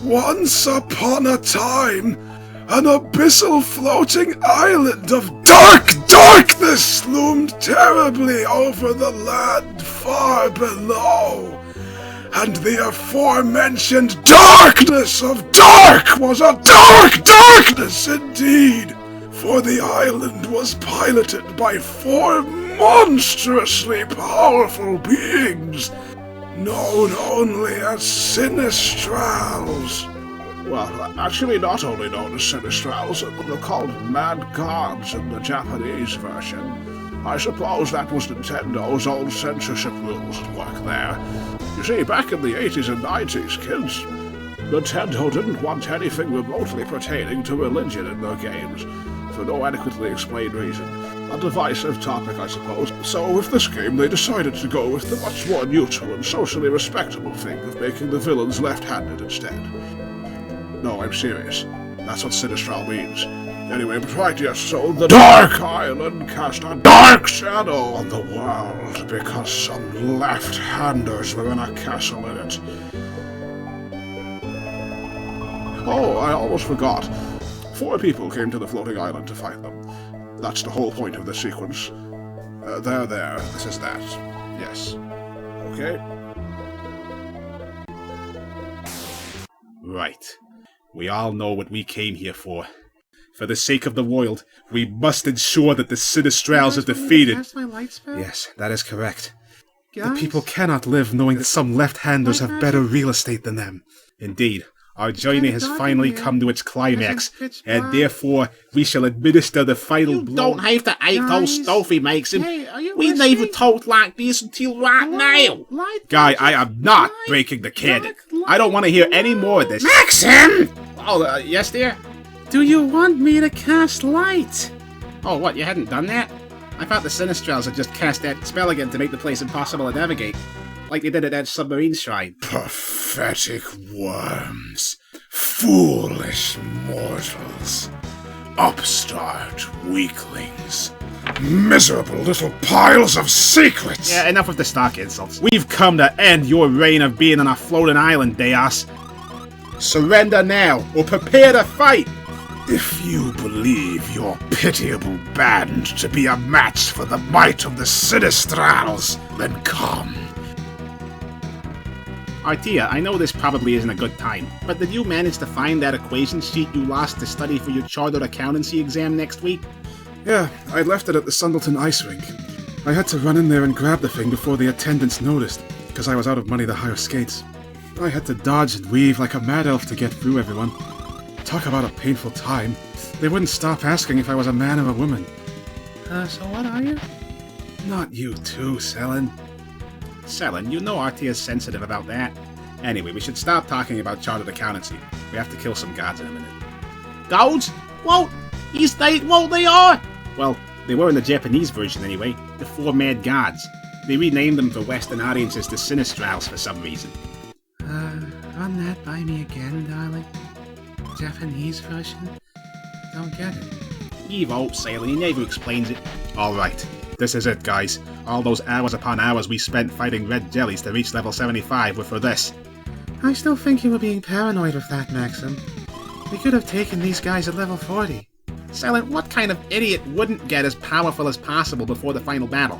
Once upon a time, an abyssal floating island of dark darkness loomed terribly over the land far below. And the aforementioned darkness of dark was a dark darkness indeed, for the island was piloted by 4 monstrously powerful beings, known only as Sinistrals. Well, actually not only known as Sinistrals, they're called Mad Gods in the Japanese version. I suppose that was Nintendo's old censorship rules at work there. You see, back in the 80s and 90s, kids, Nintendo didn't want anything remotely pertaining to religion in their games, for no adequately explained reason. A divisive topic, I suppose. So with this game, they decided to go with the much more neutral and socially respectable thing of making the villains left-handed instead. No, I'm serious. That's what Sinistral means. Anyway, but right, yes, so the Dark Island cast a dark shadow on the world because some left-handers were in a castle in it. Oh, I almost forgot. 4 people came to the floating island to fight them. That's the whole point of this sequence. There, this is that. Yes. Okay. Right. We all know what we came here for. For the sake of the world, we must ensure that the Sinistrals are defeated. Yes, that is correct. The people cannot live knowing that some left-handers have better real estate than them. Indeed, our journey has finally come to its climax, and therefore we shall administer the final blow. You don't have to act all stuffy, Maxim. We never talked like this until right now. Guy, I am not breaking the canon. I don't want to hear any more of this. Maxim! Oh, yes, dear? Do you want me to cast light? Oh, what, you hadn't done that? I thought the Sinistrals had just cast that spell again to make the place impossible to navigate. Like they did at that submarine shrine. Pathetic worms. Foolish mortals. Upstart weaklings. Miserable little piles of secrets! Yeah, enough of the stock insults. We've come to end your reign of being on a floating island, Deus. Surrender now, or prepare to fight! If you believe your pitiable band to be a match for the might of the Sinistrals, then come. Artea, I know this probably isn't a good time, but did you manage to find that equation sheet you lost to study for your chartered accountancy exam next week? Yeah, I left it at the Sundleton ice rink. I had to run in there and grab the thing before the attendants noticed, because I was out of money to hire skates. I had to dodge and weave like a mad elf to get through everyone. Talk about a painful time. They wouldn't stop asking if I was a man or a woman. So what are you? Not you too, Selan. Selan, you know Artea's sensitive about that. Anyway, we should stop talking about chartered accountancy. We have to kill some gods in a minute. Gods? Well, they are! Well, they were in the Japanese version anyway. The 4 mad gods. They renamed them for Western audiences the Sinistrals for some reason. Run that by me again, darling. Japanese version? Don't get it. Leave out, Selan, he never explains it. Alright, this is it, guys. All those hours upon hours we spent fighting red jellies to reach level 75 were for this. I still think you were being paranoid with that, Maxim. We could have taken these guys at level 40. Selan, what kind of idiot wouldn't get as powerful as possible before the final battle?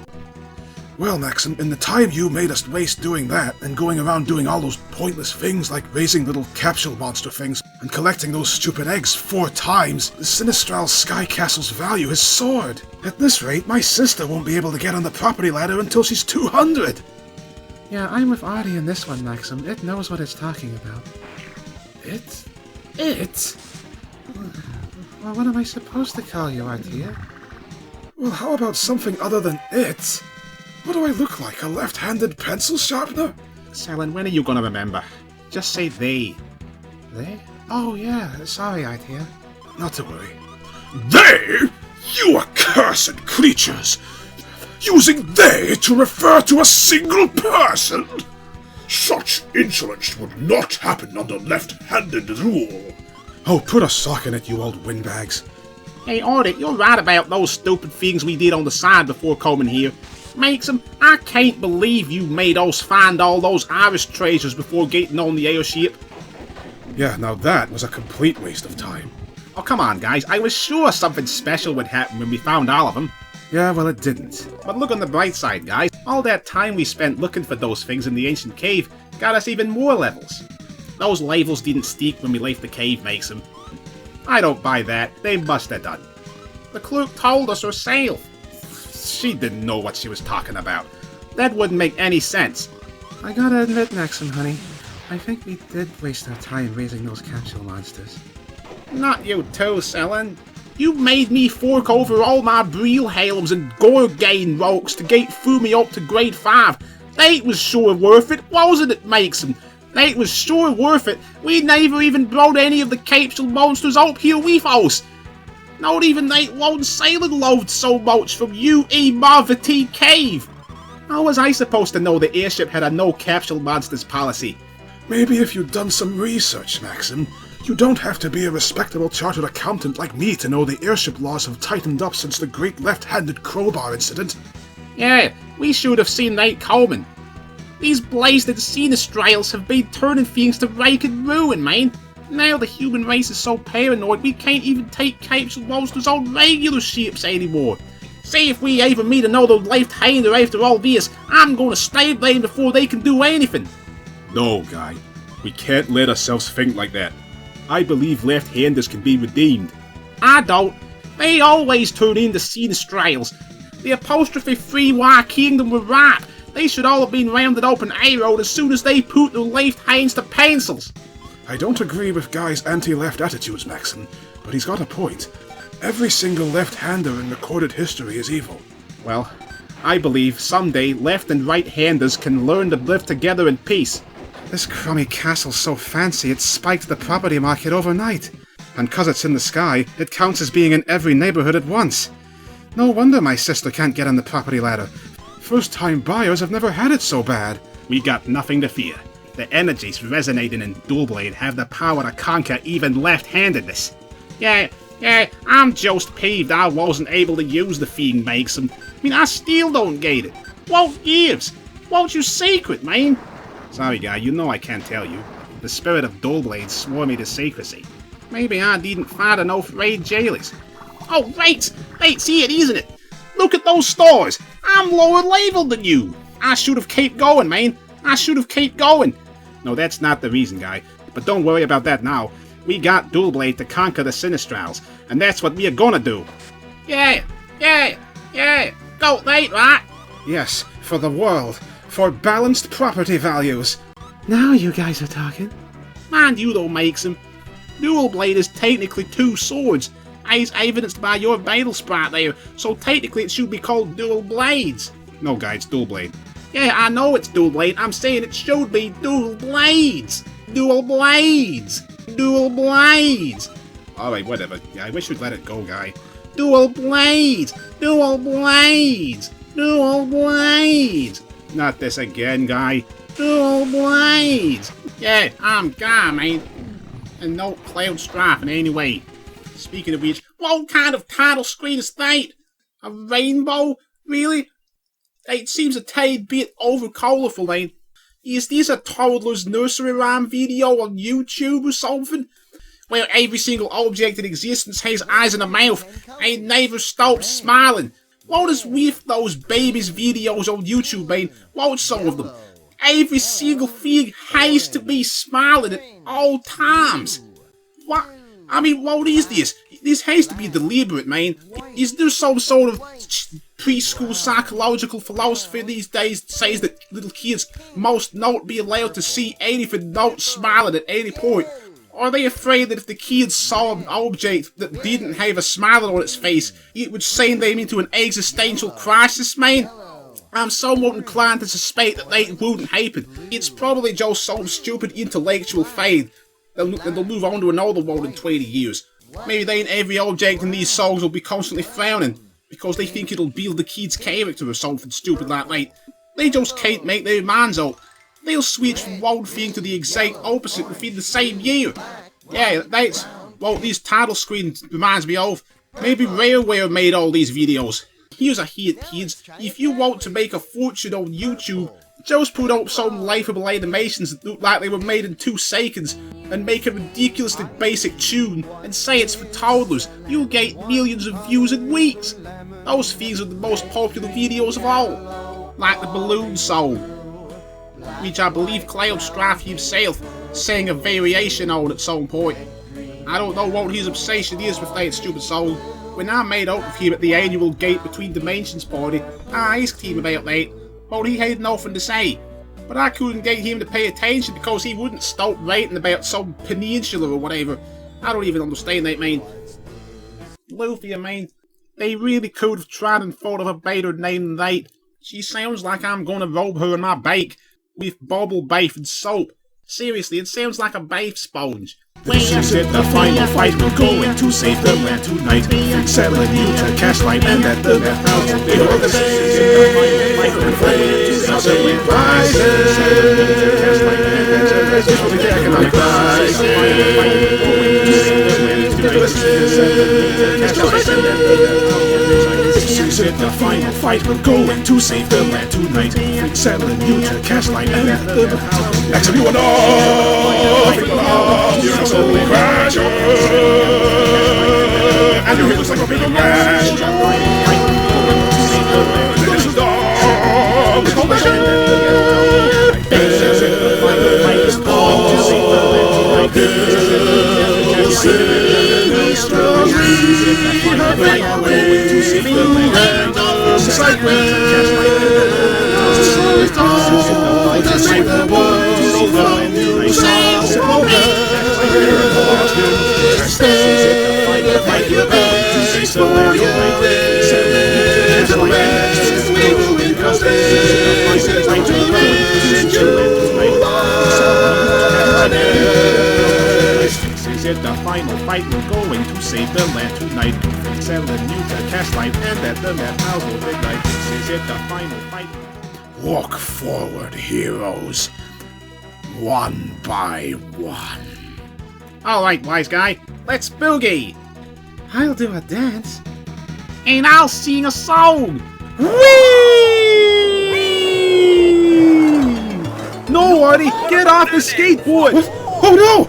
Well, Maxim, in the time you made us waste doing that, and going around doing all those pointless things like raising little capsule monster things, and collecting those stupid eggs 4 times, the Sinistral Sky Castle's value has soared. At this rate, my sister won't be able to get on the property ladder until she's 200! Yeah, I'm with Artie in this one, Maxim. It knows what it's talking about. It? Well, what am I supposed to call you, Artea? Well, how about something other than it? What do I look like, a left-handed pencil sharpener? Selan, when are you gonna remember? Just say they. They? Oh, yeah. Sorry, Artea. Not to worry. They? You accursed creatures! Using they to refer to a single person? Such insolence would not happen under left-handed rule. Oh, put a sock in it, you old windbags. Hey, Artie, you're right about those stupid things we did on the side before coming here. Maxim, I can't believe you made us find all those Irish treasures before getting on the airship. Yeah, now that was a complete waste of time. Oh, come on, guys. I was sure something special would happen when we found all of them. Yeah, well, it didn't. But look on the bright side, guys. All that time we spent looking for those things in the ancient cave got us even more levels. Those levels didn't stick when we left the cave, Maxim. I don't buy that. They must have done. The clerk told us herself. She didn't know what she was talking about. That wouldn't make any sense. I gotta admit, Maxim, honey, I think we did waste our time raising those capsule monsters. Not you too, Selan. You made me fork over all my Breel helms and Gorgain rocks to get through me up to grade 5. That was sure worth it, wasn't it, Maxim? That was sure worth it. We never even brought any of the capsule monsters up here with us. Not even that one Selan loved so much from U.E. Marvity Cave. How was I supposed to know the airship had a no capsule monsters policy? Maybe if you'd done some research, Maxim. You don't have to be a respectable chartered accountant like me to know the airship laws have tightened up since the great left-handed crowbar incident. Yeah, we should have seen that coming. These blasted Sinistrals have been turning things to rake and ruin, man. Now the human race is so paranoid we can't even take capsule monsters on regular ships anymore. See if we ever meet another left-hander after all this, I'm gonna stab them before they can do anything. No, guy. We can't let ourselves think like that. I believe left-handers can be redeemed. I don't. They always turn into Sinistrals. The apostrophe-free Y Kingdom were right. They should all have been rounded up and arrowed as soon as they put their left hands to pencils. I don't agree with Guy's anti-left attitudes, Maxim, but he's got a point. Every single left-hander in recorded history is evil. Well, I believe someday left and right-handers can learn to live together in peace. This crummy castle's so fancy it spiked the property market overnight. And 'cause it's in the sky, it counts as being in every neighborhood at once. No wonder my sister can't get on the property ladder. First-time buyers have never had it so bad. We got nothing to fear. The energies resonating in Dualblade have the power to conquer even left-handedness. Yeah, I'm just peeved I wasn't able to use the thing, Maxim. I mean, I still don't get it. What gives? What's your secret, man? Sorry, guy, you know I can't tell you. The spirit of Dualblade swore me to secrecy. Maybe I didn't find enough raid jailers. Oh, right! That's it, isn't it? Look at those stars! I'm lower level than you! I should have kept going, man! I should have kept going! No, that's not the reason, guy. But don't worry about that now. We got Dualblade to conquer the Sinistrals, and that's what we are gonna do. Yeah! Go late, right? Yes, for the world. For balanced property values. Now you guys are talking. Mind you though, Maxim, Dualblade is technically 2 swords, as evidenced by your battle sprite there, so technically it should be called Dual Blades. No, guy, it's Dualblade. Yeah, I know it's Dual Blade, I'm saying it should be Dual Blades! Dual Blades! Dual Blades! Alright, whatever. Yeah, I wish we'd let it go, guy. Dual Blades! Dual Blades! Dual Blades! Not this again, guy. Dual Blades! Yeah, I'm Guy, man. And no cloud striping anyway. Speaking of which, what kind of title screen is that? A rainbow? Really? It seems a tad bit over colourful, man. Is this a toddler's nursery rhyme video on YouTube or something? Where every single object in existence has eyes and a mouth and never stops smiling. What is with those babies' videos on YouTube, man? Watch some of them. Every single thing has to be smiling at all times. What? I mean, what is this? This has to be deliberate, man. Is there some sort of preschool psychological philosophy these days that says that little kids must not be allowed to see anything not smiling at any point? Are they afraid that if the kids saw an object that didn't have a smile on its face, it would send them into an existential crisis, man? I'm somewhat inclined to suspect that that wouldn't happen. It's probably just some stupid intellectual fad, and they'll move on to another one in 20 years. Maybe then every object in these songs will be constantly frowning, because they think it'll build the kid's character or something stupid like that. They just can't make their minds up. They'll switch from one thing to the exact opposite within the same year. Yeah, that's what this title screen reminds me of. Maybe Rareware made all these videos. Here's a hint, kids. If you want to make a fortune on YouTube, Just put up some likeable animations that look like they were made in 2 seconds and make a ridiculously basic tune and say it's for toddlers. You'll get millions of views in weeks. Those things are the most popular videos of all. Like the balloon song, which I believe Cloud Strife himself sang a variation on at some point. I don't know what his obsession is with that stupid song. When I made out with him at the annual Gate Between Dimensions party, I asked him about that, but he had nothing to say. But I couldn't get him to pay attention because he wouldn't stop ranting about some peninsula or whatever. I don't even understand that, man. Lufia, man, they really could have tried and thought of a better name than that. She sounds like I'm gonna rob her in my bake with bubble bath and soap. Seriously, it sounds like a bath sponge. This is it, the final fight. We're going to save the land tonight. Selan, you to cash line and at the house. This is it, the final fight. We're going to save the land This is it, the final fight. We're going to save the land tonight. Selan, you to cash line and at the house. Maxim, you are you're so precious, and your heels like a big man. This is all the competition. This is it, the final fight is going to save the land tonight. This is it, the final fight is going to save the land the final fight, we're going to save the land tonight. Selan, you to cash line and at the madhouse will ignite. This is it, the final fight. Walk forward, heroes, one by one. Alright, wise guy, let's boogie! I'll do a dance. And I'll sing a song! Whee! No, Artie, get off the skateboard! What? Oh no!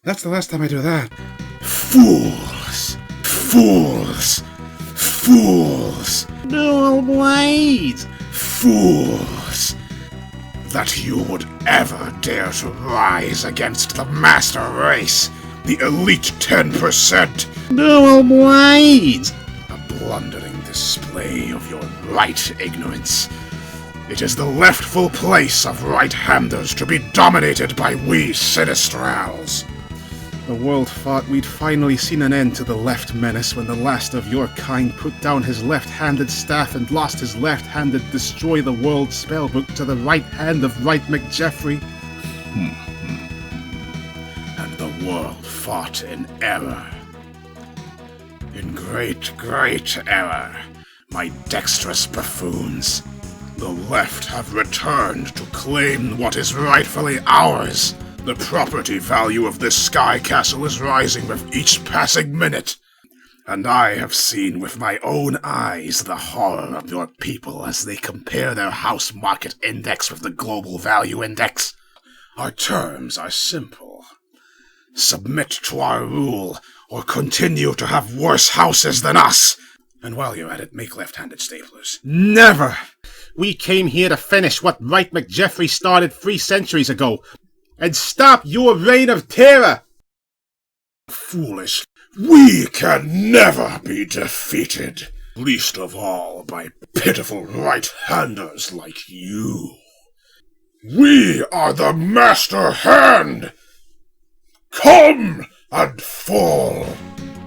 That's the last time I do that. Fools! Fools! Fools! Dual blades! Fools! That you would ever dare to rise against the master race, the elite 10%! Dual blades! A blundering display of your right ignorance. It is the leftful place of right-handers to be dominated by we Sinistrals. The world thought we'd finally seen an end to the left menace when the last of your kind put down his left-handed staff and lost his left-handed destroy the world spellbook to the right hand of Right McJeffrey. And the world fought in error. In great, great error, my dexterous buffoons. The left have returned to claim what is rightfully ours. The property value of this sky castle is rising with each passing minute. And I have seen with my own eyes the horror of your people as they compare their house market index with the global value index. Our terms are simple. Submit to our rule, or continue to have worse houses than us. And while you're at it, make left-handed staplers. Never! We came here to finish what Right McJeffrey started 3 centuries ago, and stop your reign of terror! Foolish. We can never be defeated, least of all by pitiful right-handers like you. We are the Master Hand! Come and fall!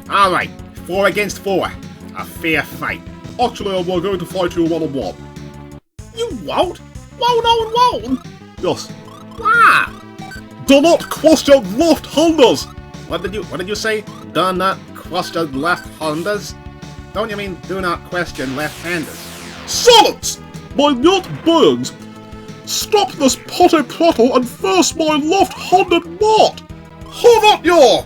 Alright, 4 against 4. A fair fight. Actually, I'm going to fight you one-on-one. You won't? Won't? Yes. Why? Do not question left-handers! What did you say? Do not question left-handers? Don't you mean do not question left-handers? Silence! My nut burns! Stop this potty prattle and first my left-handed mart! Hold up, you!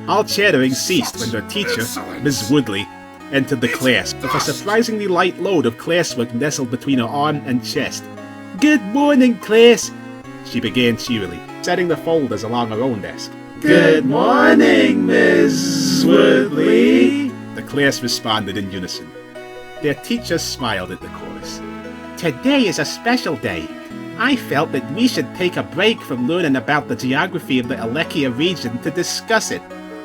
All chattering ceased when their teacher, Miss Woodley, entered the class with a surprisingly light load of classwork nestled between her arm and chest. "Good morning, class," she began cheerily, setting the folders along her own desk. "Good morning, Miss Woodley," the class responded in unison. Their teacher smiled at the chorus. "Today is a special day. I felt that we should take a break from learning about the geography of the Alekia region to discuss it."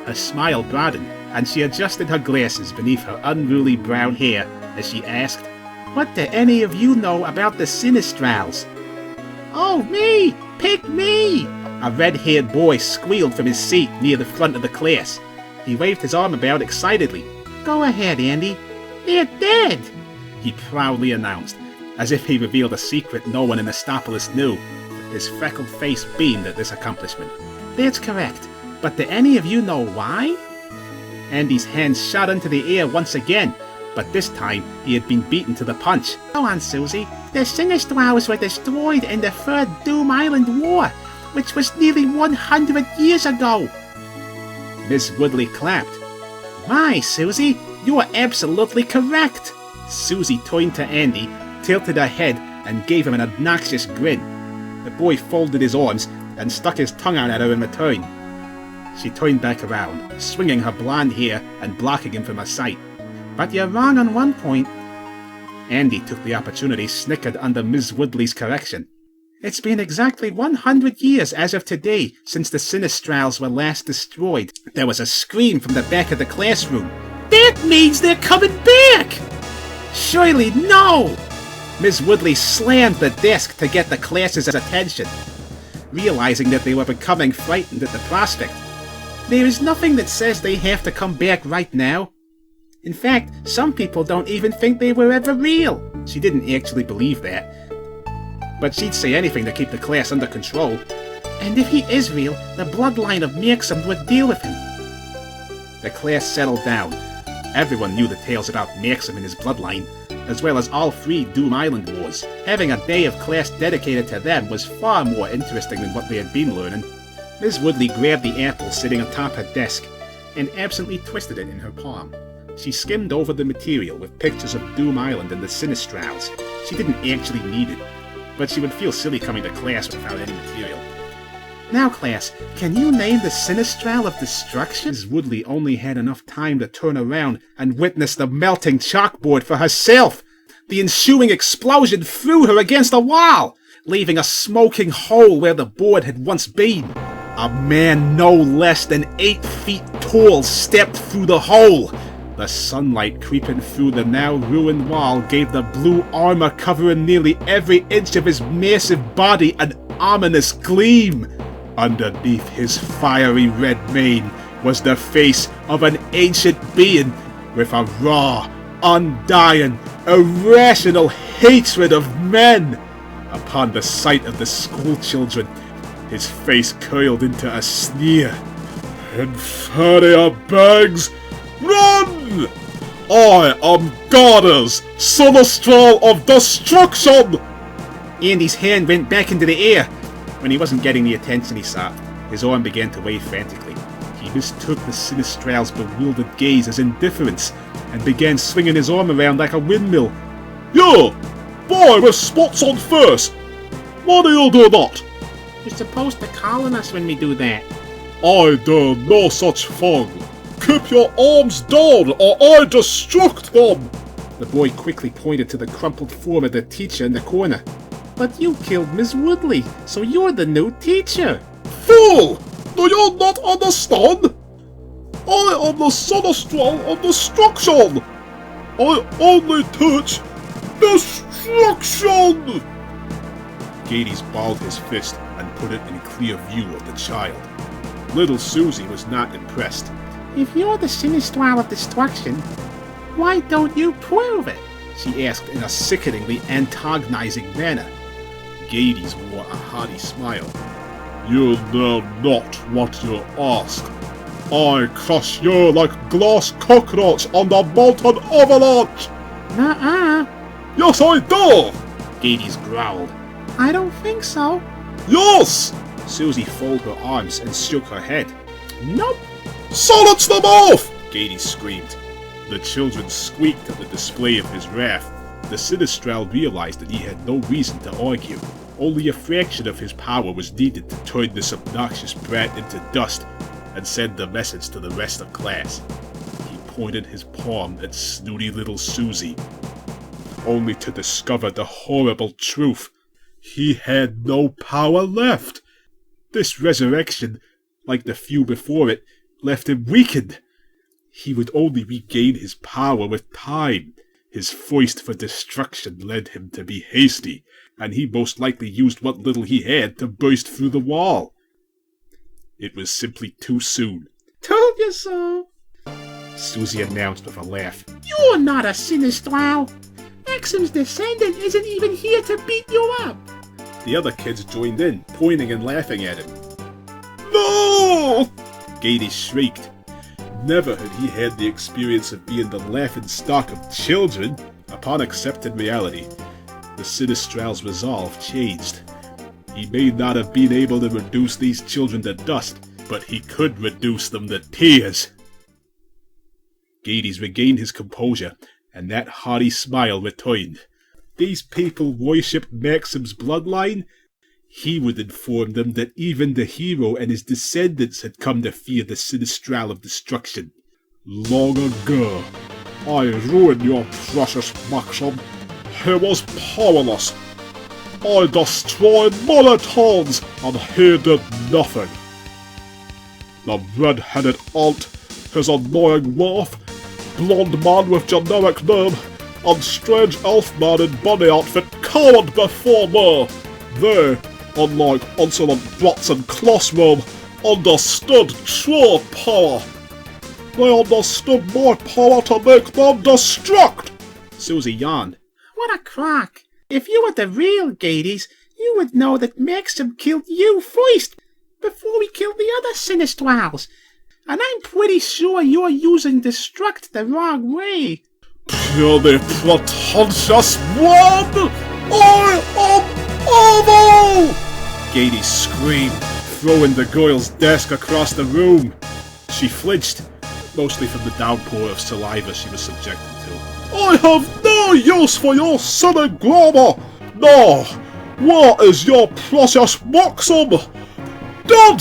Her smile broadened, and she adjusted her glasses beneath her unruly brown hair as she asked, "What do any of you know about the Sinistrals?" "Oh, me! Pick me!" A red-haired boy squealed from his seat near the front of the class. He waved his arm about excitedly. "Go ahead, Andy. They're dead!" he proudly announced, as if he revealed a secret no one in Astopolis knew. His freckled face beamed at this accomplishment. "That's correct. But do any of you know why?" Andy's hands shot into the air once again, but this time he had been beaten to the punch. "Go on, Susie. The Sinistrals were destroyed in the Third Doom Island War, which was nearly 100 years ago." Miss Woodley clapped. "My, Susie, you are absolutely correct." Susie turned to Andy, tilted her head, and gave him an obnoxious grin. The boy folded his arms and stuck his tongue out at her in return. She turned back around, swinging her blonde hair and blocking him from her sight. "But you're wrong on one point." Andy took the opportunity, snickered under Miss Woodley's correction. "It's been exactly 100 years as of today since the Sinistrals were last destroyed." There was a scream from the back of the classroom. "That means they're coming back!" "Surely no!" Miss Woodley slammed the desk to get the class's attention, realizing that they were becoming frightened at the prospect. "There is nothing that says they have to come back right now. In fact, some people don't even think they were ever real." She didn't actually believe that, but she'd say anything to keep the class under control. "And if he is real, the bloodline of Maxim would deal with him." The class settled down. Everyone knew the tales about Maxim and his bloodline, as well as all 3 Doom Island wars. Having a day of class dedicated to them was far more interesting than what they had been learning. Miss Woodley grabbed the apple sitting atop her desk and absently twisted it in her palm. She skimmed over the material with pictures of Doom Island and the Sinistrals. She didn't actually need it, but she would feel silly coming to class without any material. "Now, class, can you name the Sinistral of Destruction?" Miss Woodley only had enough time to turn around and witness the melting chalkboard for herself. The ensuing explosion threw her against a wall, leaving a smoking hole where the board had once been. A man no less than 8 feet tall stepped through the hole. The sunlight creeping through the now ruined wall gave the blue armor covering nearly every inch of his massive body an ominous gleam. Underneath his fiery red mane was the face of an ancient being with a raw, undying, irrational hatred of men. Upon the sight of the schoolchildren, his face curled into a sneer. "Inferior bags, run! I am Goddess, Sinistral of Destruction!" Andy's hand went back into the air. When he wasn't getting the attention he sought, his arm began to wave frantically. He mistook the Sinistral's bewildered gaze as indifference and began swinging his arm around like a windmill. "You, boy with spots on face! Why do you do that?" "You're supposed to call on us when we do that." "I do no such thing. Keep your arms down or I destruct them!" The boy quickly pointed to the crumpled form of the teacher in the corner. "But you killed Miss Woodley, so you're the new teacher." "Fool! Do you not understand? I am the Sinistral of Destruction! I only teach destruction!" Gades balled his fist and put it in clear view of the child. Little Susie was not impressed. "If you're the Sinistral of Destruction, why don't you prove it?" she asked in a sickeningly antagonizing manner. Gades wore a haughty smile. "You know not what you ask. I crush you like glass cockroach on the mountain avalanche!" "Nuh-uh." "Yes, I do!" Gades growled. "I don't think so." "Yes!" Susie folded her arms and shook her head. "Nope." Silence them off! Gady screamed. The children squeaked at the display of his wrath. The Sinistral realized that he had no reason to argue. Only a fraction of his power was needed to turn this obnoxious brat into dust and send the message to the rest of class. He pointed his palm at snooty little Susie, only to discover the horrible truth. He had no power left. This resurrection, like the few before it, left him weakened. He would only regain his power with time. His thirst for destruction led him to be hasty, and he most likely used what little he had to burst through the wall. It was simply too soon. Told you so. Susie announced with a laugh. You're not a Sinistral. Maxim's descendant isn't even here to beat you up. The other kids joined in, pointing and laughing at him. No! Gady shrieked. Never had he had the experience of being the laughingstock of children. Upon accepting reality, the Sinistral's resolve changed. He may not have been able to reduce these children to dust, but he could reduce them to tears. Gady's regained his composure, and that haughty smile returned. These people worship Maxim's bloodline? He would inform them that even the hero and his descendants had come to fear the Sinistral of destruction. Long ago, I ruined your precious Maxim. He was powerless. I destroyed mother towns, and he did nothing. The red-headed aunt, his annoying wife, blonde man with generic name, and strange elf man in bunny outfit cowered before me. They, unlike insolent brats in classroom, understood true power. They understood my power to make them destruct. Susie yawned. What a crock. If you were the real Gades, you would know that Maxim killed you first, before we killed the other Sinistrals. And I'm pretty sure you're using destruct the wrong way. Purely pretentious one! I am evil! Gady screamed, throwing the girl's desk across the room. She flinched, mostly from the downpour of saliva she was subjected to. I have no use for your silly grammar! No! Where is your precious Maxim? Dead!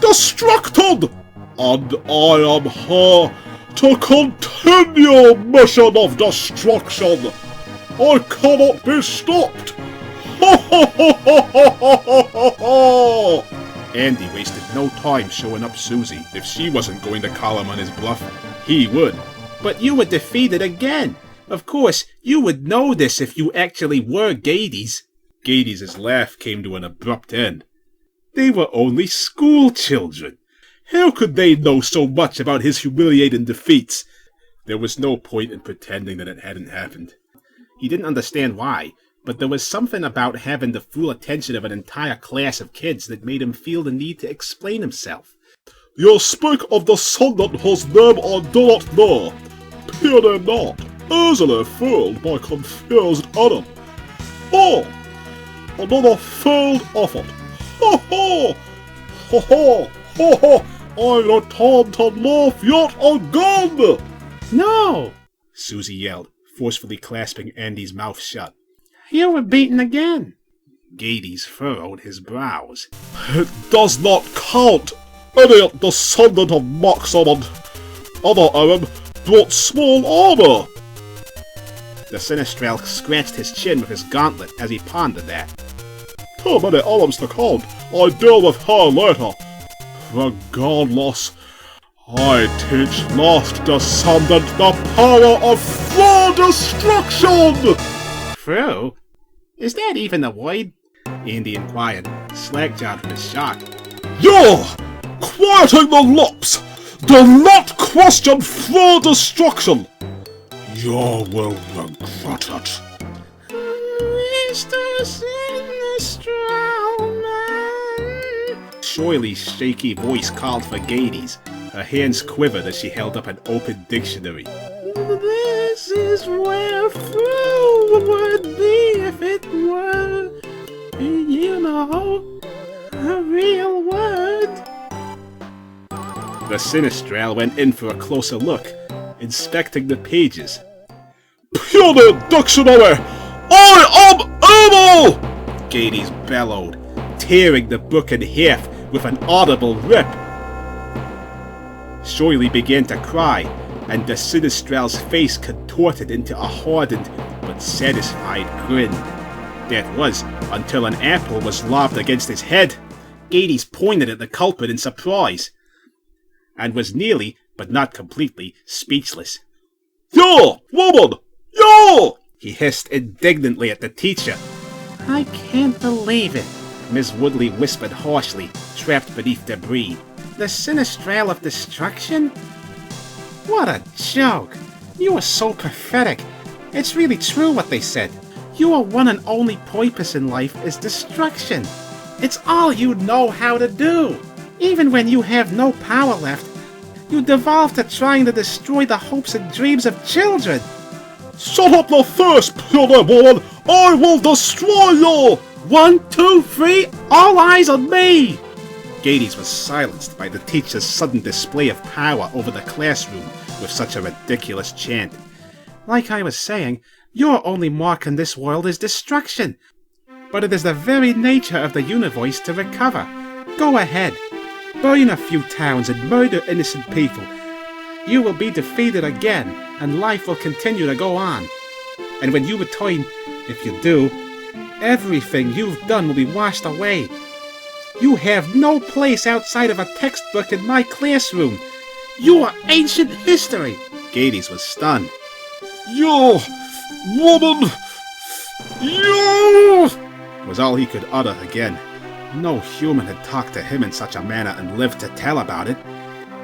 Destructed! And I am here to continue mission of destruction! I cannot be stopped! Ha ha ha ha ha ha ha! Andy wasted no time showing up Susie. If she wasn't going to call him on his bluff, he would. But you were defeated again. Of course, you would know this if you actually were Gades. Gades' laugh came to an abrupt end. They were only school children. How could they know so much about his humiliating defeats? There was no point in pretending that it hadn't happened. He didn't understand why, but there was something about having the full attention of an entire class of kids that made him feel the need to explain himself. You speak of the descendant whose name I do not know. Pity not, easily fooled by confused Adam. Oh, another failed effort. Ho ho! Ho ho! Ho ho! I return to life yet again! No! Susie yelled, forcefully clasping Andy's mouth shut. You were beaten again. Gades furrowed his brows. It does not count! Idiot descendant of Maxim and other Aaron brought small armor! The Sinistral scratched his chin with his gauntlet as he pondered that. Too many arms to count. I'll deal with her later. Regardless, I teach lost descendant the power of full destruction! True? Is that even a word? Andy inquired, slack-jawed from his shock. You're quieting the lips! Do not question full destruction! You will regret it. Mr. Sinistral Man. Shirley's shaky voice called for Gades. Her hands quivered as she held up an open dictionary. This is where fruit would be if it were, you know, a real word. The Sinistral went in for a closer look, inspecting the pages. "Pure dictionary! I am able!" Gades bellowed, tearing the book in half with an audible rip. Shoily began to cry, and the Sinistral's face contorted into a hardened but satisfied grin. That was until an apple was lobbed against his head. Gades pointed at the culprit in surprise, and was nearly, but not completely, speechless. "You, woman! You!" he hissed indignantly at the teacher. I can't believe it. Miss Woodley whispered harshly, trapped beneath debris. The Sinistral of Destruction? What a joke! You are so pathetic. It's really true what they said. Your one and only purpose in life is destruction. It's all you know how to do. Even when you have no power left, you devolve to trying to destroy the hopes and dreams of children. "Shut up the first, pure woman! I will destroy you!" 1, 2, 3, all eyes on me! Gades was silenced by the teacher's sudden display of power over the classroom with such a ridiculous chant. Like I was saying, your only mark in this world is destruction. But it is the very nature of the universe to recover. Go ahead. Burn a few towns and murder innocent people. You will be defeated again, and life will continue to go on. And when you return, if you do, everything you've done will be washed away. You have no place outside of a textbook in my classroom. You are ancient history. Gades was stunned. "You, woman! You!" was all he could utter again. No human had talked to him in such a manner and lived to tell about it.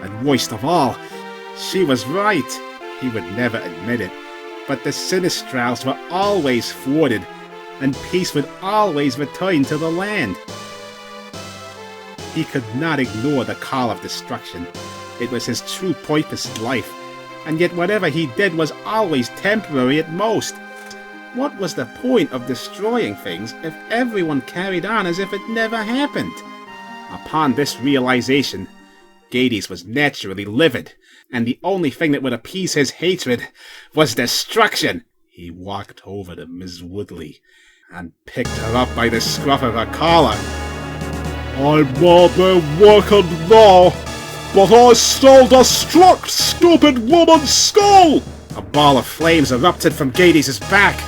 And worst of all, she was right. He would never admit it, but the Sinistrals were always thwarted, and peace would always return to the land. He could not ignore the call of destruction. It was his true purpose in life, and yet whatever he did was always temporary at most. What was the point of destroying things if everyone carried on as if it never happened? Upon this realization, Gades was naturally livid, and the only thing that would appease his hatred was destruction. He walked over to Miss Woodley and picked her up by the scruff of her collar. "I might be working now, but I still destruct stupid woman's skull!" A ball of flames erupted from Gades' back.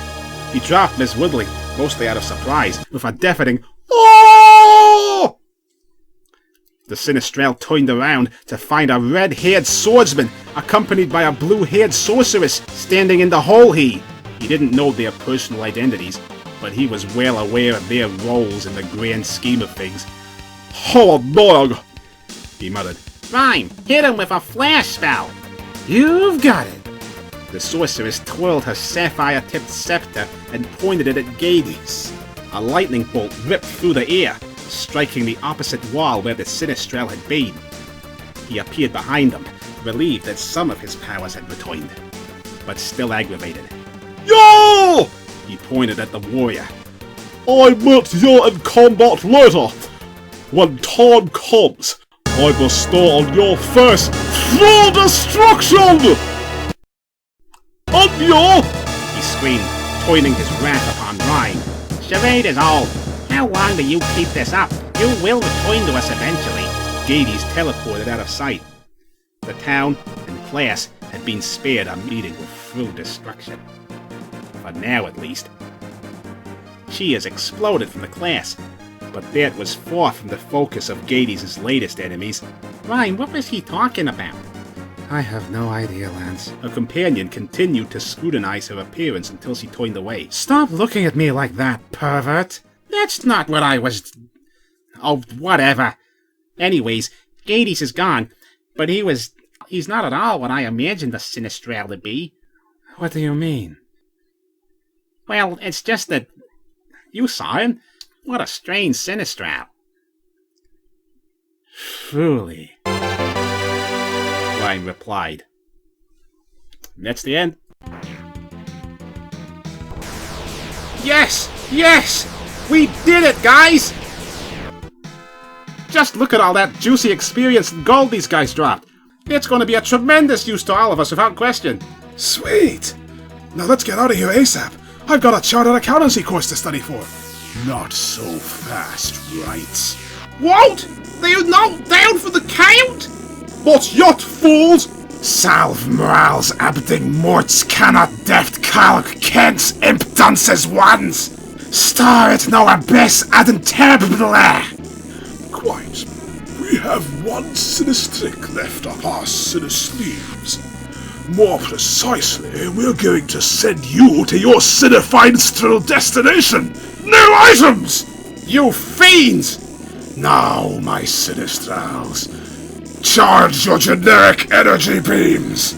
He dropped Miss Woodley, mostly out of surprise, with a deafening "Oh!" The Sinistral turned around to find a red-haired swordsman, accompanied by a blue-haired sorceress, standing in the hole. He didn't know their personal identities, but he was well aware of their roles in the grand scheme of things. "How annoying!" he muttered. Rhyme, hit him with a flash spell. You've got it. The sorceress twirled her sapphire-tipped scepter and pointed it at Gades. A lightning bolt ripped through the air, striking the opposite wall where the Sinistral had been. He appeared behind them, relieved that some of his powers had returned, but still aggravated. "Yo!" He pointed at the warrior. "I meet you in combat later. When time comes, I bestow on your first full destruction! And you!" he screamed, turning his wrath upon Rhyme. Charade is all. How long do you keep this up? You will return to us eventually. Gades teleported out of sight. The town and class had been spared a meeting with true destruction. For now, at least. Cheers exploded from the class, but that was far from the focus of Gades' latest enemies. Rhyme, what was he talking about? I have no idea, Lance. Her companion continued to scrutinize her appearance until she turned away. Stop looking at me like that, pervert! That's not what I was... Oh, whatever. Anyways, Gades is gone, but he's not at all what I imagined the Sinistral to be. What do you mean? Well, it's just that... You saw him? What a strange Sinistral. Truly. Rhyme replied. And that's the end. Yes! Yes! We did it, guys! Just look at all that juicy experience and gold these guys dropped. It's going to be a tremendous use to all of us, without question. Sweet! Now let's get out of here ASAP. I've got a chartered accountancy course to study for. Not so fast, right? What? They're not down for the count? But yet, fools! Salve morals abding morts cannot deft calc kents imp dunces ones! Star it no abyss adden terrible. Quite. We have one sinistrick left up our sinister sleeves. More precisely, we're going to send you to your sinifinestral destination! No items! You fiends! Now, my sinistrals, charge your generic energy beams!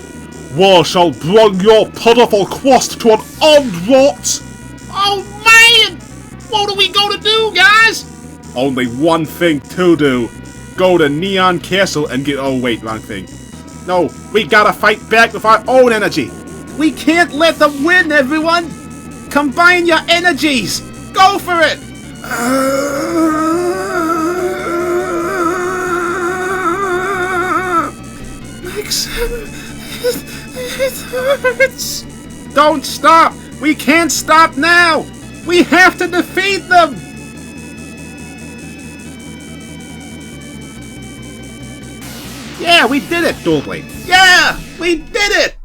War shall bring your pitiful quest to an end, rot! Oh man! What are we gonna do, guys? Only one thing to do. Go to Neon Castle and get... Oh, wait, wrong thing. No, we gotta fight back with our own energy. We can't let them win, everyone! Combine your energies! Go for it! Maxim, it hurts. Don't stop! We can't stop now! We have to defeat them! Yeah, we did it, Doughblade! Yeah! We did it!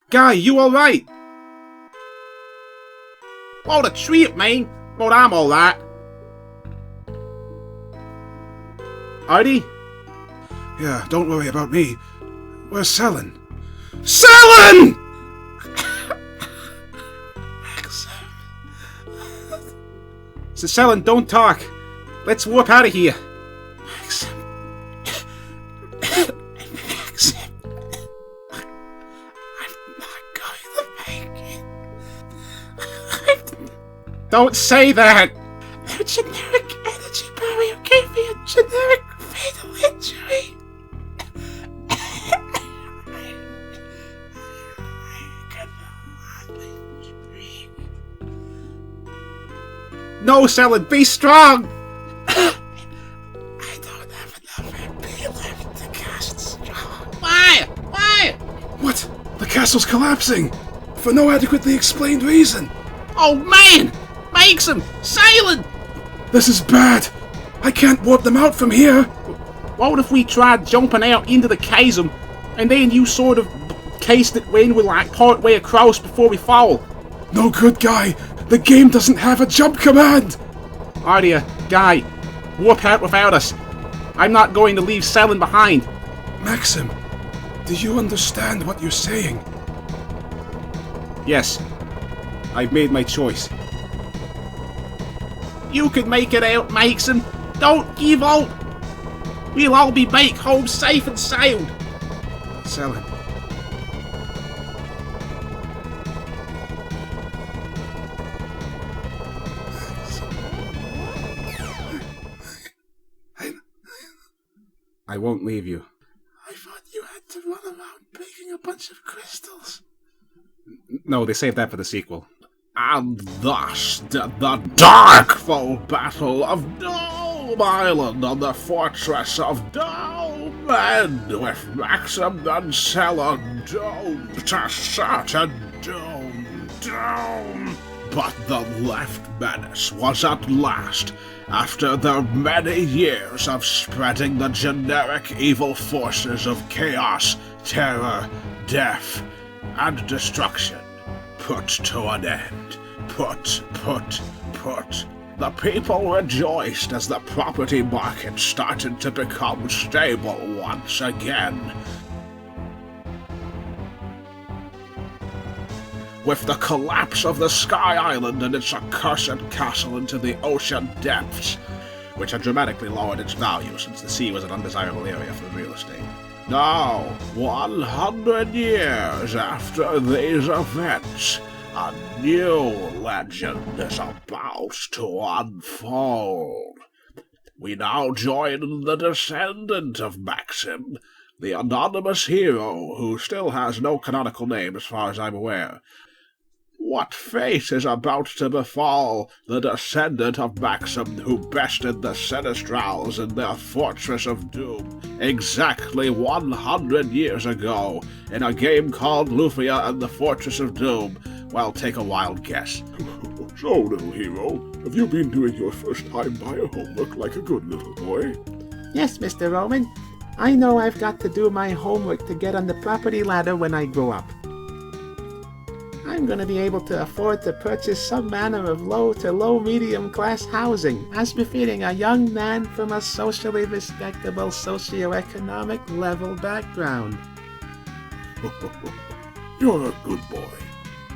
Guy, you alright? What a treat, man! But I'm alright. Artie? Yeah, don't worry about me. Where's Selan? Selan! So Selan, don't talk. Let's warp out of here. Maxim. I'm not going to make it. Don't say that! Their generic energy barrier gave me a generic fatal injury. No, Selan, be strong! I don't have enough MP left to cast strong. Why? Why? What? The castle's collapsing! For no adequately explained reason! Oh man! Maxim! Selan! This is bad! I can't warp them out from here! What if we tried jumping out into the chasm, and then you sort of cased it in with like part way across before we fall? No good, Guy! The game doesn't have a jump command! Artea, Guy, warp out without us. I'm not going to leave Selan behind. Maxim, do you understand what you're saying? Yes, I've made my choice. You can make it out, Maxim. Don't give up. We'll all be back home safe and sound. Selan. I won't leave you. I thought you had to run around breaking a bunch of crystals. No, they saved that for the sequel. And thus did the darkful battle of Dome Island on the fortress of Dome end, with Maxim and Selan doomed to certain doom. But the left menace was at last, after their many years of spreading the generic evil forces of chaos, terror, death, and destruction, put to an end. Put. The people rejoiced as the property market started to become stable once again. With the collapse of the Sky Island and its accursed castle into the ocean depths, which had dramatically lowered its value since the sea was an undesirable area for real estate. Now, 100 years after these events, a new legend is about to unfold. We now join the descendant of Maxim, the anonymous hero who still has no canonical name as far as I'm aware. What fate is about to befall the descendant of Maxim who bested the Sinistrals in their Fortress of Doom exactly 100 years ago in a game called Lufia and the Fortress of Doom? Well, take a wild guess. So, little hero, have you been doing your first time buyer homework like a good little boy? Yes, Mr. Roman. I know I've got to do my homework to get on the property ladder when I grow up. I'm going to be able to afford to purchase some manner of low to low medium class housing, as befitting a young man from a socially respectable socioeconomic level background. You're a good boy.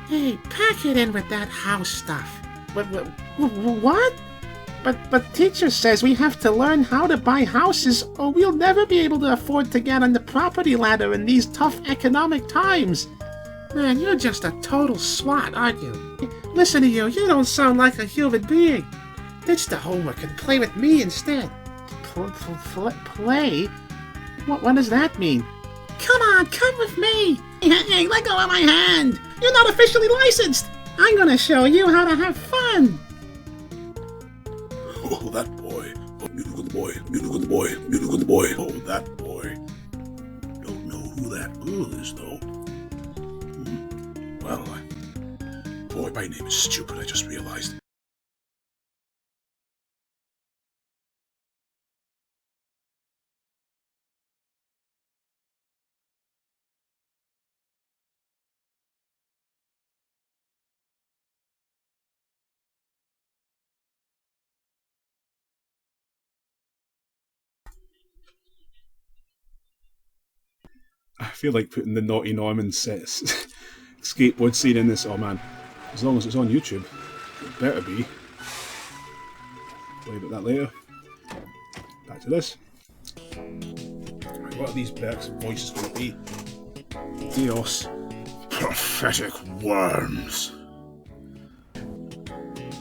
Hey, pack it in with that house stuff. What? But teacher says we have to learn how to buy houses or we'll never be able to afford to get on the property ladder in these tough economic times. Man, you're just a total swat, aren't you? Listen to you, you don't sound like a human being. Ditch the homework and play with me instead. Play? What does that mean? Come on, come with me! Hey, let go of my hand! You're not officially licensed! I'm gonna show you how to have fun! Oh, that boy. Oh, beautiful boy, beautiful boy, beautiful boy. Oh, that boy. Don't know who that girl is, though. Well, boy, my name is stupid, I just realized. I feel like putting the Naughty Norman sets skateboard scene in this. Oh man, as long as it's on YouTube, it better be. Worry about that later. Back to this. Right, what are these Berk's voices going to be? Dios. Prophetic worms.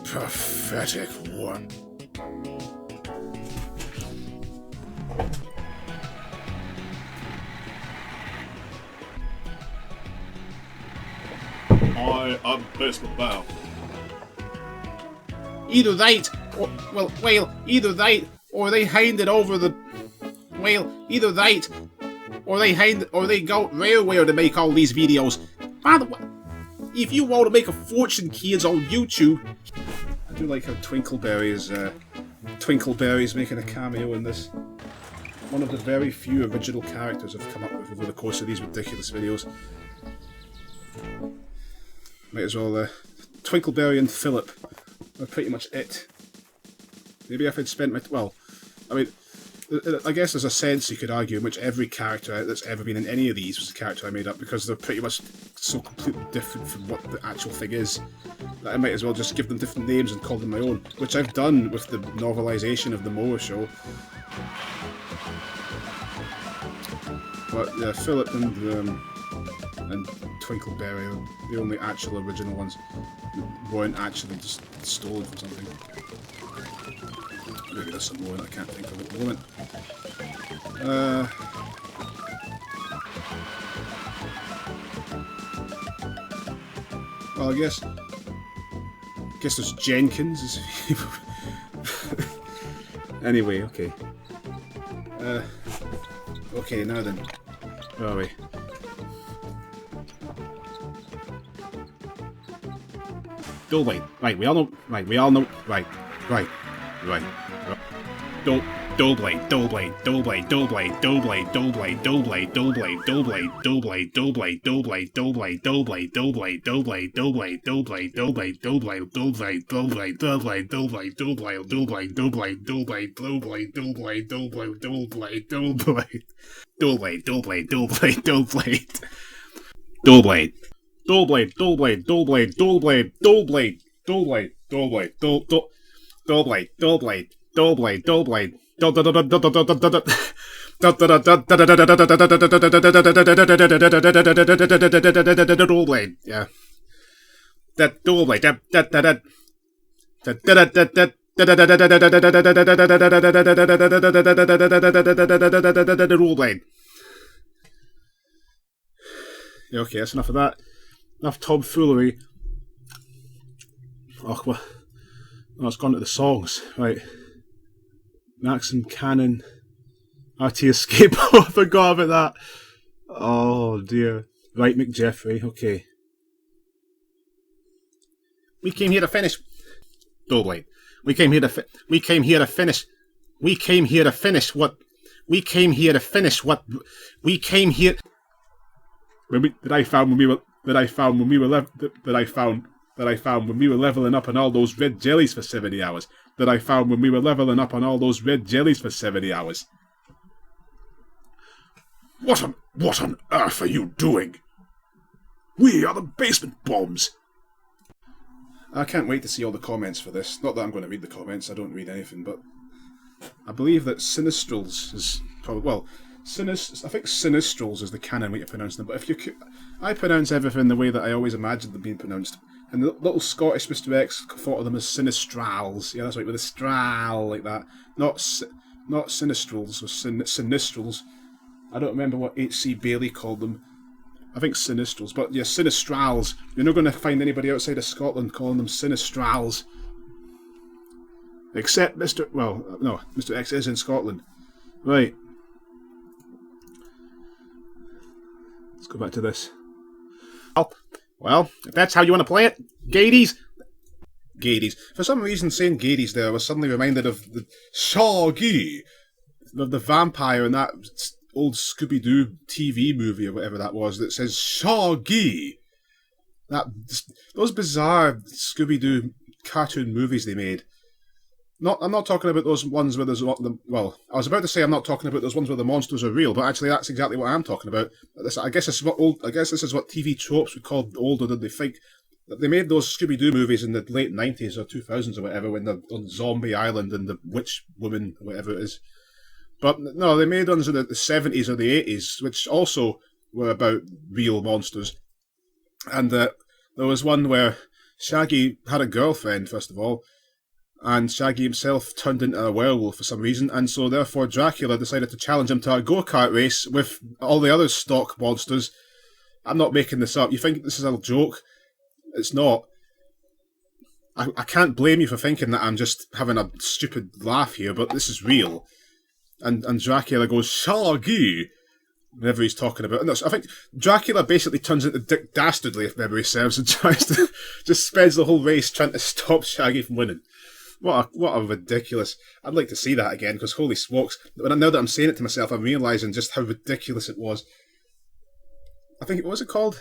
Prophetic worms. I am Basement Bow. Either that, or, either that, or they handed over the, either that, or they go railway to make all these videos. By the way, if you want to make a fortune, kids, on YouTube, I do like how Twinkleberry's making a cameo in this. One of the very few original characters I've come up with over the course of these ridiculous videos. Might as well, Twinkleberry and Philip are pretty much it. Maybe if I'd spent my... well, I mean, I guess there's a sense you could argue in which every character that's ever been in any of these was a character I made up, because they're pretty much so completely different from what the actual thing is, that I might as well just give them different names and call them my own, which I've done with the novelisation of the Moa show. But yeah, Philip and Twinkleberry are the only actual original ones that weren't actually just stolen from something. Maybe there's some more that I can't think of at the moment. Well, I guess there's Jenkins. Anyway, okay. Okay, now then. Where are we? Dullblade. Right, we all know. Right, we all know. Right. Dullblade. Yeah. That Dullblade. Yeah, okay, that's enough of that. Enough tomfoolery. Oh, well, it's gone to the songs, right? Maxim, Cannon, Artea, Escape. Oh, I forgot about that. Oh dear. Right, McJeffrey, okay. We came here to finish. Oh wait. We came here to finish. We came here to finish what? We came here to finish what? We came here. That I found when we were leveling up on all those red jellies for 70 hours. That I found when we were leveling up on all those red jellies for 70 hours. What on earth are you doing? We are the basement bombs. I can't wait to see all the comments for this. Not that I'm going to read the comments, I don't read anything, but I believe that Sinistrals is probably, well, I think Sinistrals is the canon way to pronounce them, but I pronounce everything the way that I always imagined them being pronounced. And the little Scottish Mr. X thought of them as Sinistrals. Yeah, that's right, with a stral like that. Not Sinistrals, or Sinistrals. I don't remember what H.C. Bailey called them. I think Sinistrals, but yeah, Sinistrals. You're not going to find anybody outside of Scotland calling them Sinistrals. Except Mr. X is in Scotland. Right. Let's go back to this. Well, if that's how you want to play it, Gades. Gades. For some reason, saying Gades there, I was suddenly reminded of the Shaggy, of the vampire in that old Scooby-Doo TV movie or whatever that was that says Shaggy. Those bizarre Scooby-Doo cartoon movies they made. I'm not talking about those ones where there's well, I was about to say I'm not talking about those ones where the monsters are real, but actually that's exactly what I'm talking about. I guess this is what TV tropes would call older than they think. They made those Scooby-Doo movies in the late 90s or 2000s or whatever, when they're on Zombie Island and the Witch Woman, or whatever it is. But no, they made ones in the 70s or the 80s, which also were about real monsters. And there was one where Shaggy had a girlfriend, first of all, and Shaggy himself turned into a werewolf for some reason, and so therefore Dracula decided to challenge him to a go-kart race with all the other stock monsters. I'm not making this up. You think this is a joke? It's not. I can't blame you for thinking that I'm just having a stupid laugh here, but this is real. And Dracula goes, Shaggy, whenever he's talking about it. No, so I think Dracula basically turns into Dick Dastardly, if memory serves, and tries to just spends the whole race trying to stop Shaggy from winning. What a ridiculous... I'd like to see that again, because holy smokes, now that I'm saying it to myself, I'm realising just how ridiculous it was. I think, what was it called?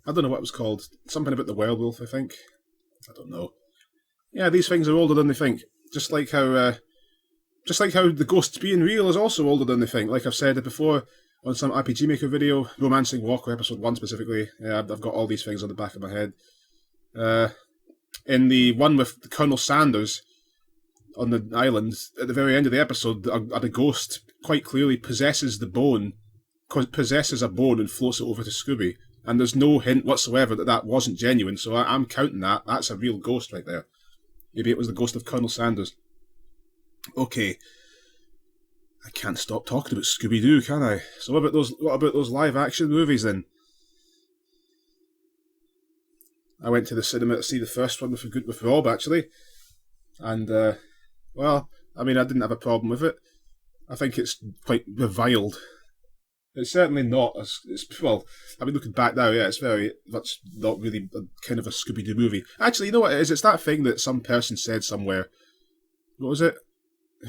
I don't know what it was called. Something about the werewolf, I think. I don't know. Yeah, these things are older than they think. Just like how the ghosts being real is also older than they think. Like I've said before on some RPG Maker video, Romancing Walker, episode 1 specifically. Yeah, I've got all these things on the back of my head. In the one with Colonel Sanders on the island, at the very end of the episode, the ghost quite clearly possesses a bone and floats it over to Scooby. And there's no hint whatsoever that wasn't genuine, so I'm counting that. That's a real ghost right there. Maybe it was the ghost of Colonel Sanders. Okay. I can't stop talking about Scooby-Doo, can I? So what about those live-action movies, then? I went to the cinema to see the first one with Rob, actually. And, well, I mean, I didn't have a problem with it. I think it's quite reviled. It's certainly not, well, I mean, looking back now, yeah, it's very much not really kind of a Scooby-Doo movie. Actually, you know what it is? It's that thing that some person said somewhere. What was it?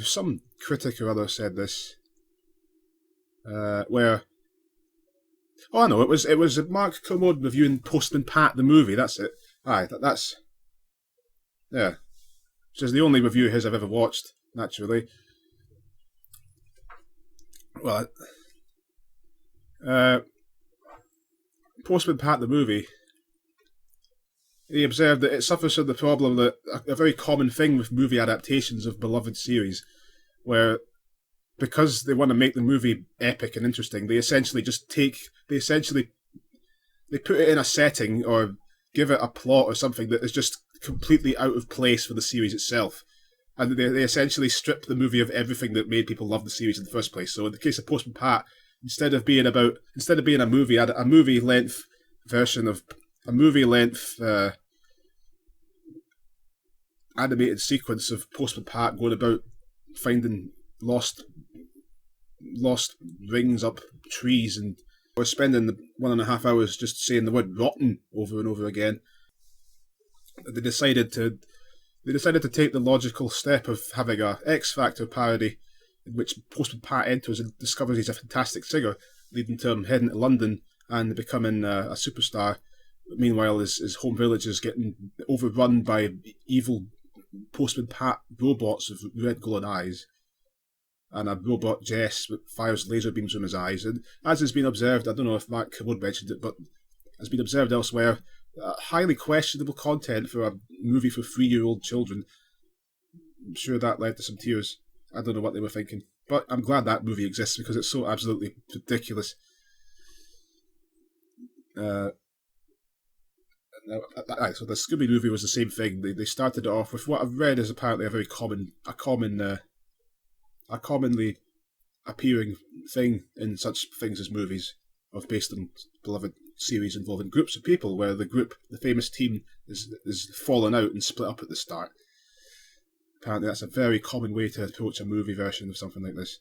Some critic or other said this. Where... Oh, no, it was Mark Kermode reviewing Postman Pat the movie, that's it. Aye, that's... Yeah. Which is the only review of his I've ever watched, naturally. Well... Postman Pat the movie, he observed that it suffers from the problem that a very common thing with movie adaptations of beloved series, where because they want to make the movie epic and interesting, they essentially put it in a setting or give it a plot or something that is just completely out of place for the series itself. And they essentially strip the movie of everything that made people love the series in the first place. So in the case of Postman Pat, instead of being a movie length version of a movie length animated sequence of Postman Pat going about finding lost rings up trees, and we're spending the 1.5 hours just saying the word rotten over and over again. They decided to take the logical step of having a X Factor parody in which Postman Pat enters and discovers he's a fantastic singer, leading to him heading to London and becoming a superstar. Meanwhile, his home village is getting overrun by evil Postman Pat robots with red glowing eyes, and a robot Jess that fires laser beams from his eyes. And as has been observed, I don't know if Mark Wood mentioned it, but has been observed elsewhere, highly questionable content for a movie for 3-year-old children. I'm sure that led to some tears. I don't know what they were thinking, but I'm glad that movie exists because it's so absolutely ridiculous. So the Scooby movie was the same thing. They started it off with what I've read is apparently a commonly appearing thing in such things as movies based on beloved series involving groups of people, where the famous team is fallen out and split up at the start. Apparently that's a very common way to approach a movie version of something like this.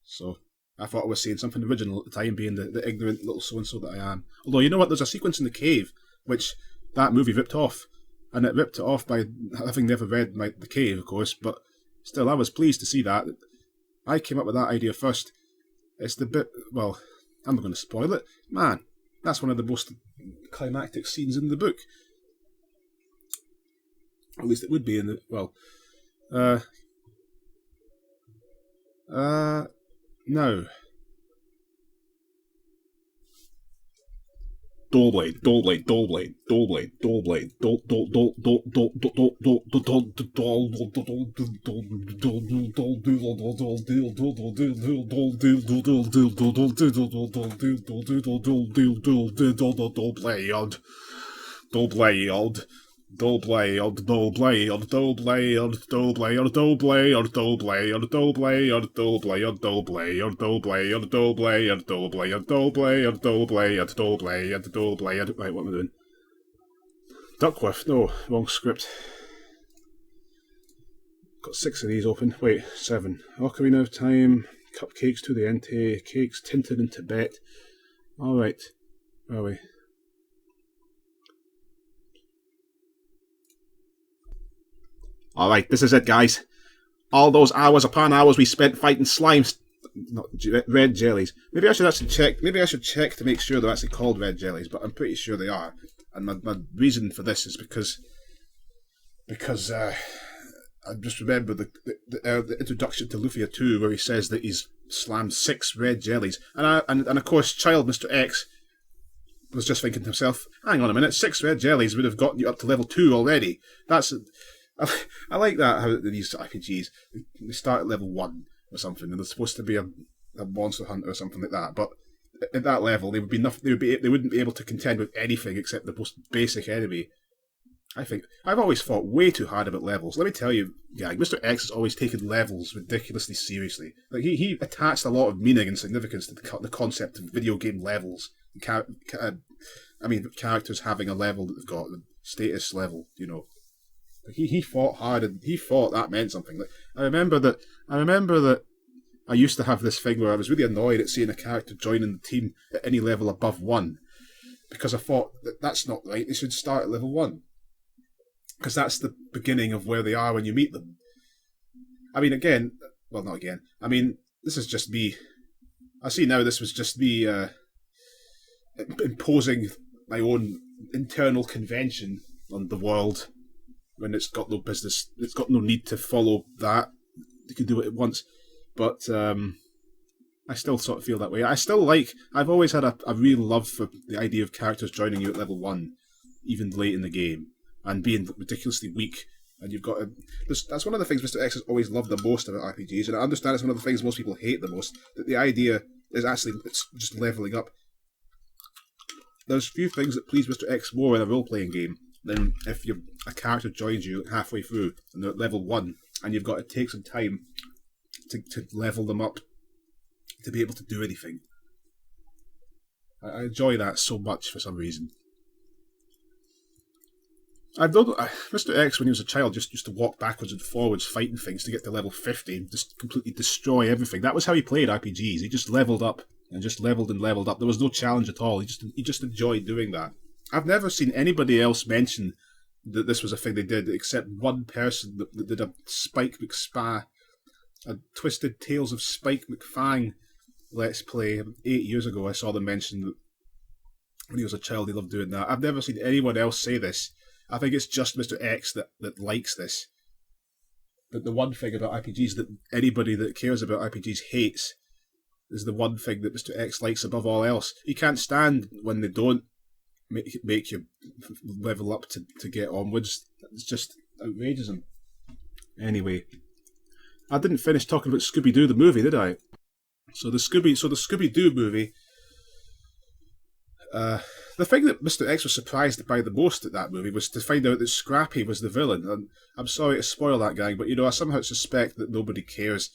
So I thought I was saying something original at the time, being the ignorant little so-and-so that I am. Although, you know what, there's a sequence in the cave which that movie ripped off. And it ripped it off by having never read The Cave, of course, but still, I was pleased to see that. I came up with that idea first. It's the bit, well, I'm not going to spoil it. Man, that's one of the most climactic scenes in the book. At least it would be in the, well, no. Dollblade. Right, what am I doing? Duckworth. No, wrong script. Got 6 of these open. Wait, 7. Ocarina of Time, Cupcakes to the Entei, Cakes Tinted in Tibet. Alright, where are we? Alright, this is it, guys. All those hours upon hours we spent fighting slimes. Not red jellies. Maybe I should actually check. Maybe I should check to make sure they're actually called red jellies, but I'm pretty sure they are. And my reason for this is because I just remember the introduction to Lufia 2, where he says that he's slammed 6 red jellies, and of course, child Mr. X was just thinking to himself, "Hang on a minute, 6 red jellies would have gotten you up to level 2 already." I like that, how these RPGs, they start at level 1 or something, and they're supposed to be a monster hunter or something like that, but at that level they would be nothing. They wouldn't be able to contend with anything except the most basic enemy. I think I've always thought way too hard about levels. Let me tell you, yeah, Mr. X has always taken levels ridiculously seriously. Like he attached a lot of meaning and significance to the concept of video game levels. Characters having a level that they've got, the status level, you know. He fought hard, and he thought that meant something. Like I remember that I used to have this thing where I was really annoyed at seeing a character joining the team at any level above 1, because I thought that's not right. They should start at level 1, because that's the beginning of where they are when you meet them. I mean, not again. I mean, this is just me. I see now this was just me imposing my own internal convention on the world, when it's got no business, it's got no need to follow that. You can do it at once. But I still sort of feel that way. I've always had a real love for the idea of characters joining you at level 1, even late in the game, and being ridiculously weak. And you've got that's one of the things Mr. X has always loved the most about RPGs, and I understand it's one of the things most people hate the most, that the idea is actually it's just leveling up. There's few things that please Mr. X more in a role-playing game than if a character joins you halfway through and they're at level 1, and you've got to take some time to level them up to be able to do anything. I enjoy that so much for some reason. Mr. X, when he was a child, just used to walk backwards and forwards fighting things to get to level 50 and just completely destroy everything. That was how he played RPGs. He just leveled up and just leveled and leveled up. There was no challenge at all. He just enjoyed doing that. I've never seen anybody else mention that this was a thing they did, except one person that did a Spike McSpa, a Twisted Tales of Spike McFang Let's Play 8 years ago. I saw them mention that when he was a child he loved doing that. I've never seen anyone else say this. I think it's just Mr. X that likes this. But the one thing about RPGs that anybody that cares about RPGs hates is the one thing that Mr. X likes above all else. He can't stand when they don't make you level up to get onwards. It's just outrageous. Anyway, I didn't finish talking about Scooby-Doo the movie, did I? So the Scooby-Doo movie. The thing that Mr. X was surprised by the most at that movie was to find out that Scrappy was the villain. And I'm sorry to spoil that, gang, but I somehow suspect that nobody cares.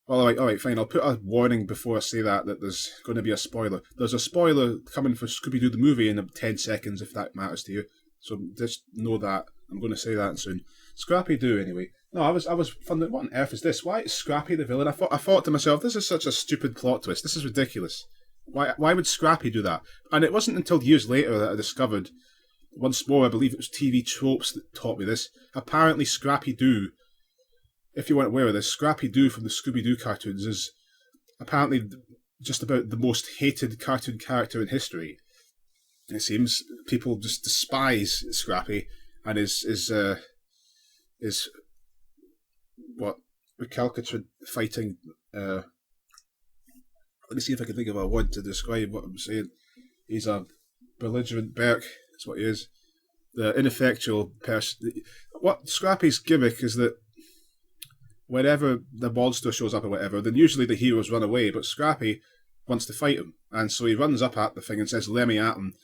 Well, alright, fine, I'll put a warning before I say that there's going to be a spoiler. There's a spoiler coming for Scooby-Doo the movie in 10 seconds, if that matters to you. So just know that. I'm going to say that soon. Scrappy-Doo, anyway. No, I was wondering, what on earth is this? Why is Scrappy the villain? I thought to myself, this is such a stupid plot twist. This is ridiculous. Why would Scrappy do that? And it wasn't until years later that I discovered, once more, I believe it was TV Tropes that taught me this. Apparently Scrappy-Doo, if you weren't aware of this, Scrappy-Doo from the Scooby-Doo cartoons is apparently just about the most hated cartoon character in history. It seems people just despise Scrappy and is what recalcitrant fighting. Let me see if I can think of a word to describe what I'm saying. He's a belligerent Berk, that's what he is. The ineffectual person. What Scrappy's gimmick is that whenever the monster shows up or whatever, then usually the heroes run away, but Scrappy wants to fight him. And so he runs up at the thing and says, "Let me at him."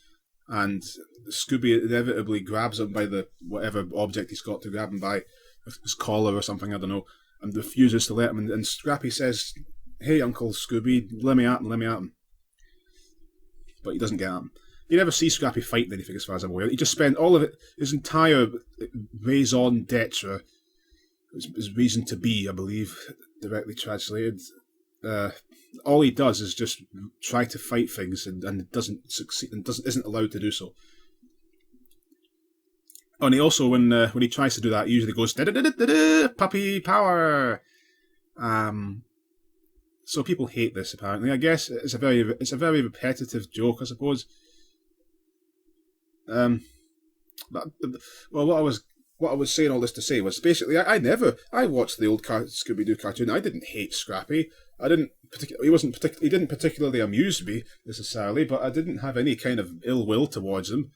And Scooby inevitably grabs him by the whatever object he's got to grab him by, his collar or something, I don't know, and refuses to let him. And Scrappy says, "Hey, Uncle Scooby, let me at him." But he doesn't get at him. You never see Scrappy fighting anything as far as I'm aware. He just spent all of it, his entire raison d'etre, his reason to be, I believe, directly translated. All he does is just try to fight things and doesn't succeed and isn't allowed to do so. And he also, when he tries to do that, he usually goes da-da-da-da-da, puppy power. So people hate this. Apparently, I guess it's a very repetitive joke, I suppose. But, well, what I was saying all this to say was basically I watched the old Scooby-Doo cartoon. I didn't hate Scrappy. He didn't particularly amuse me necessarily, but I didn't have any kind of ill will towards him.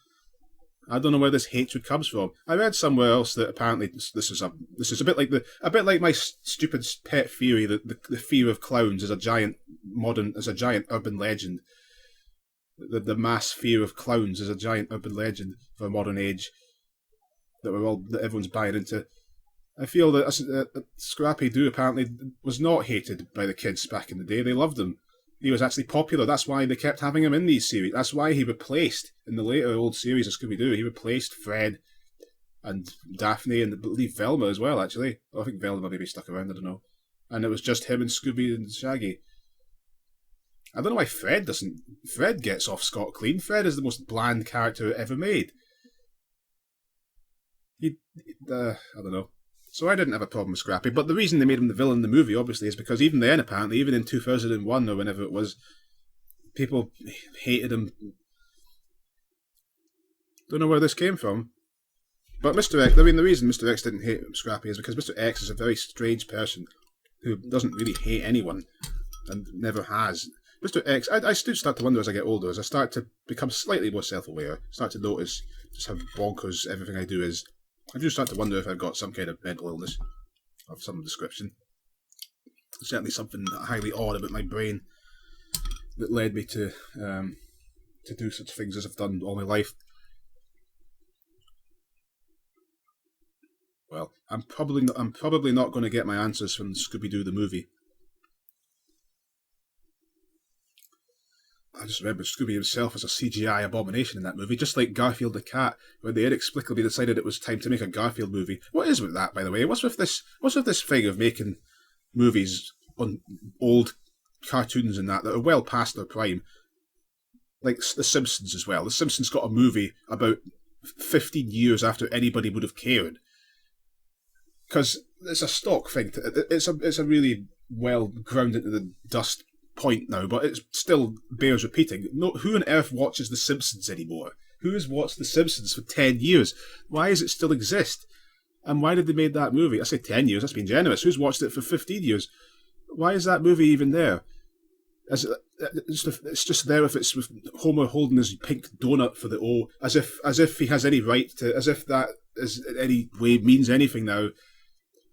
I don't know where this hatred comes from. I read somewhere else that apparently this is a bit like my stupid pet theory that the fear of clowns is a giant urban legend. The mass fear of clowns is a giant urban legend for a modern age that everyone's buying into. I feel that Scrappy-Doo apparently was not hated by the kids back in the day. They loved him. He was actually popular. That's why they kept having him in these series. That's why he replaced, in the later old series of Scooby-Doo, he replaced Fred and Daphne and I believe Velma as well, actually. I think Velma maybe stuck around, I don't know. And it was just him and Scooby and Shaggy. I don't know why Fred gets off scot-clean. Fred is the most bland character ever made. I don't know. So I didn't have a problem with Scrappy, but the reason they made him the villain in the movie, obviously, is because even then, apparently, even in 2001 or whenever it was, people hated him. Don't know where this came from. But Mr. X, the reason Mr. X didn't hate Scrappy is because Mr. X is a very strange person who doesn't really hate anyone and never has. Mr. X, I still start to wonder as I get older, as I start to become slightly more self-aware, start to notice just how bonkers everything I do is. I do start to wonder if I've got some kind of mental illness of some description. Certainly something highly odd about my brain that led me to do such things as I've done all my life. Well, I'm probably not going to get my answers from Scooby-Doo the movie. I just remember Scooby himself as a CGI abomination in that movie, just like Garfield the cat, when they inexplicably decided it was time to make a Garfield movie. What is with that, by the way? What's with this thing of making movies on old cartoons and that are well past their prime? Like The Simpsons as well. The Simpsons got a movie about 15 years after anybody would have cared. Because it's a stock thing. It's a really well ground into the dust point now, but it still bears repeating. No, who on earth watches The Simpsons anymore? Who has watched The Simpsons for 10 years? Why does it still exist? And why did they make that movie? I say 10 years, that's been generous. Who's watched it for 15 years? Why is that movie even there? It's just there if it's with Homer holding his pink donut for the O, as if he has any right to, as if that is in any way means anything now,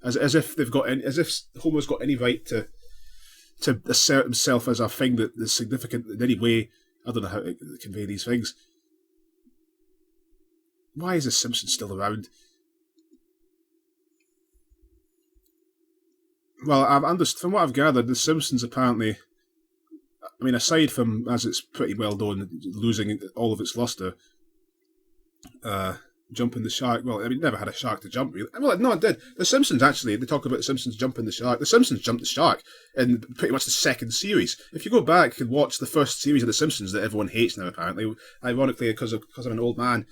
as if Homer's got any right to assert himself as a thing that is significant in any way. I don't know how to convey these things. Why is The Simpsons still around? Well, from what I've gathered, The Simpsons apparently, I mean, aside from, as it's pretty well known, losing all of its lustre, jumping the shark. Well, I mean, it never had a shark to jump, really. Well, no, it did. The Simpsons, actually, they talk about The Simpsons jumping the shark. The Simpsons jumped the shark in pretty much the second series. If you go back and watch the first series of The Simpsons that everyone hates now, apparently, ironically, because I'm an old man,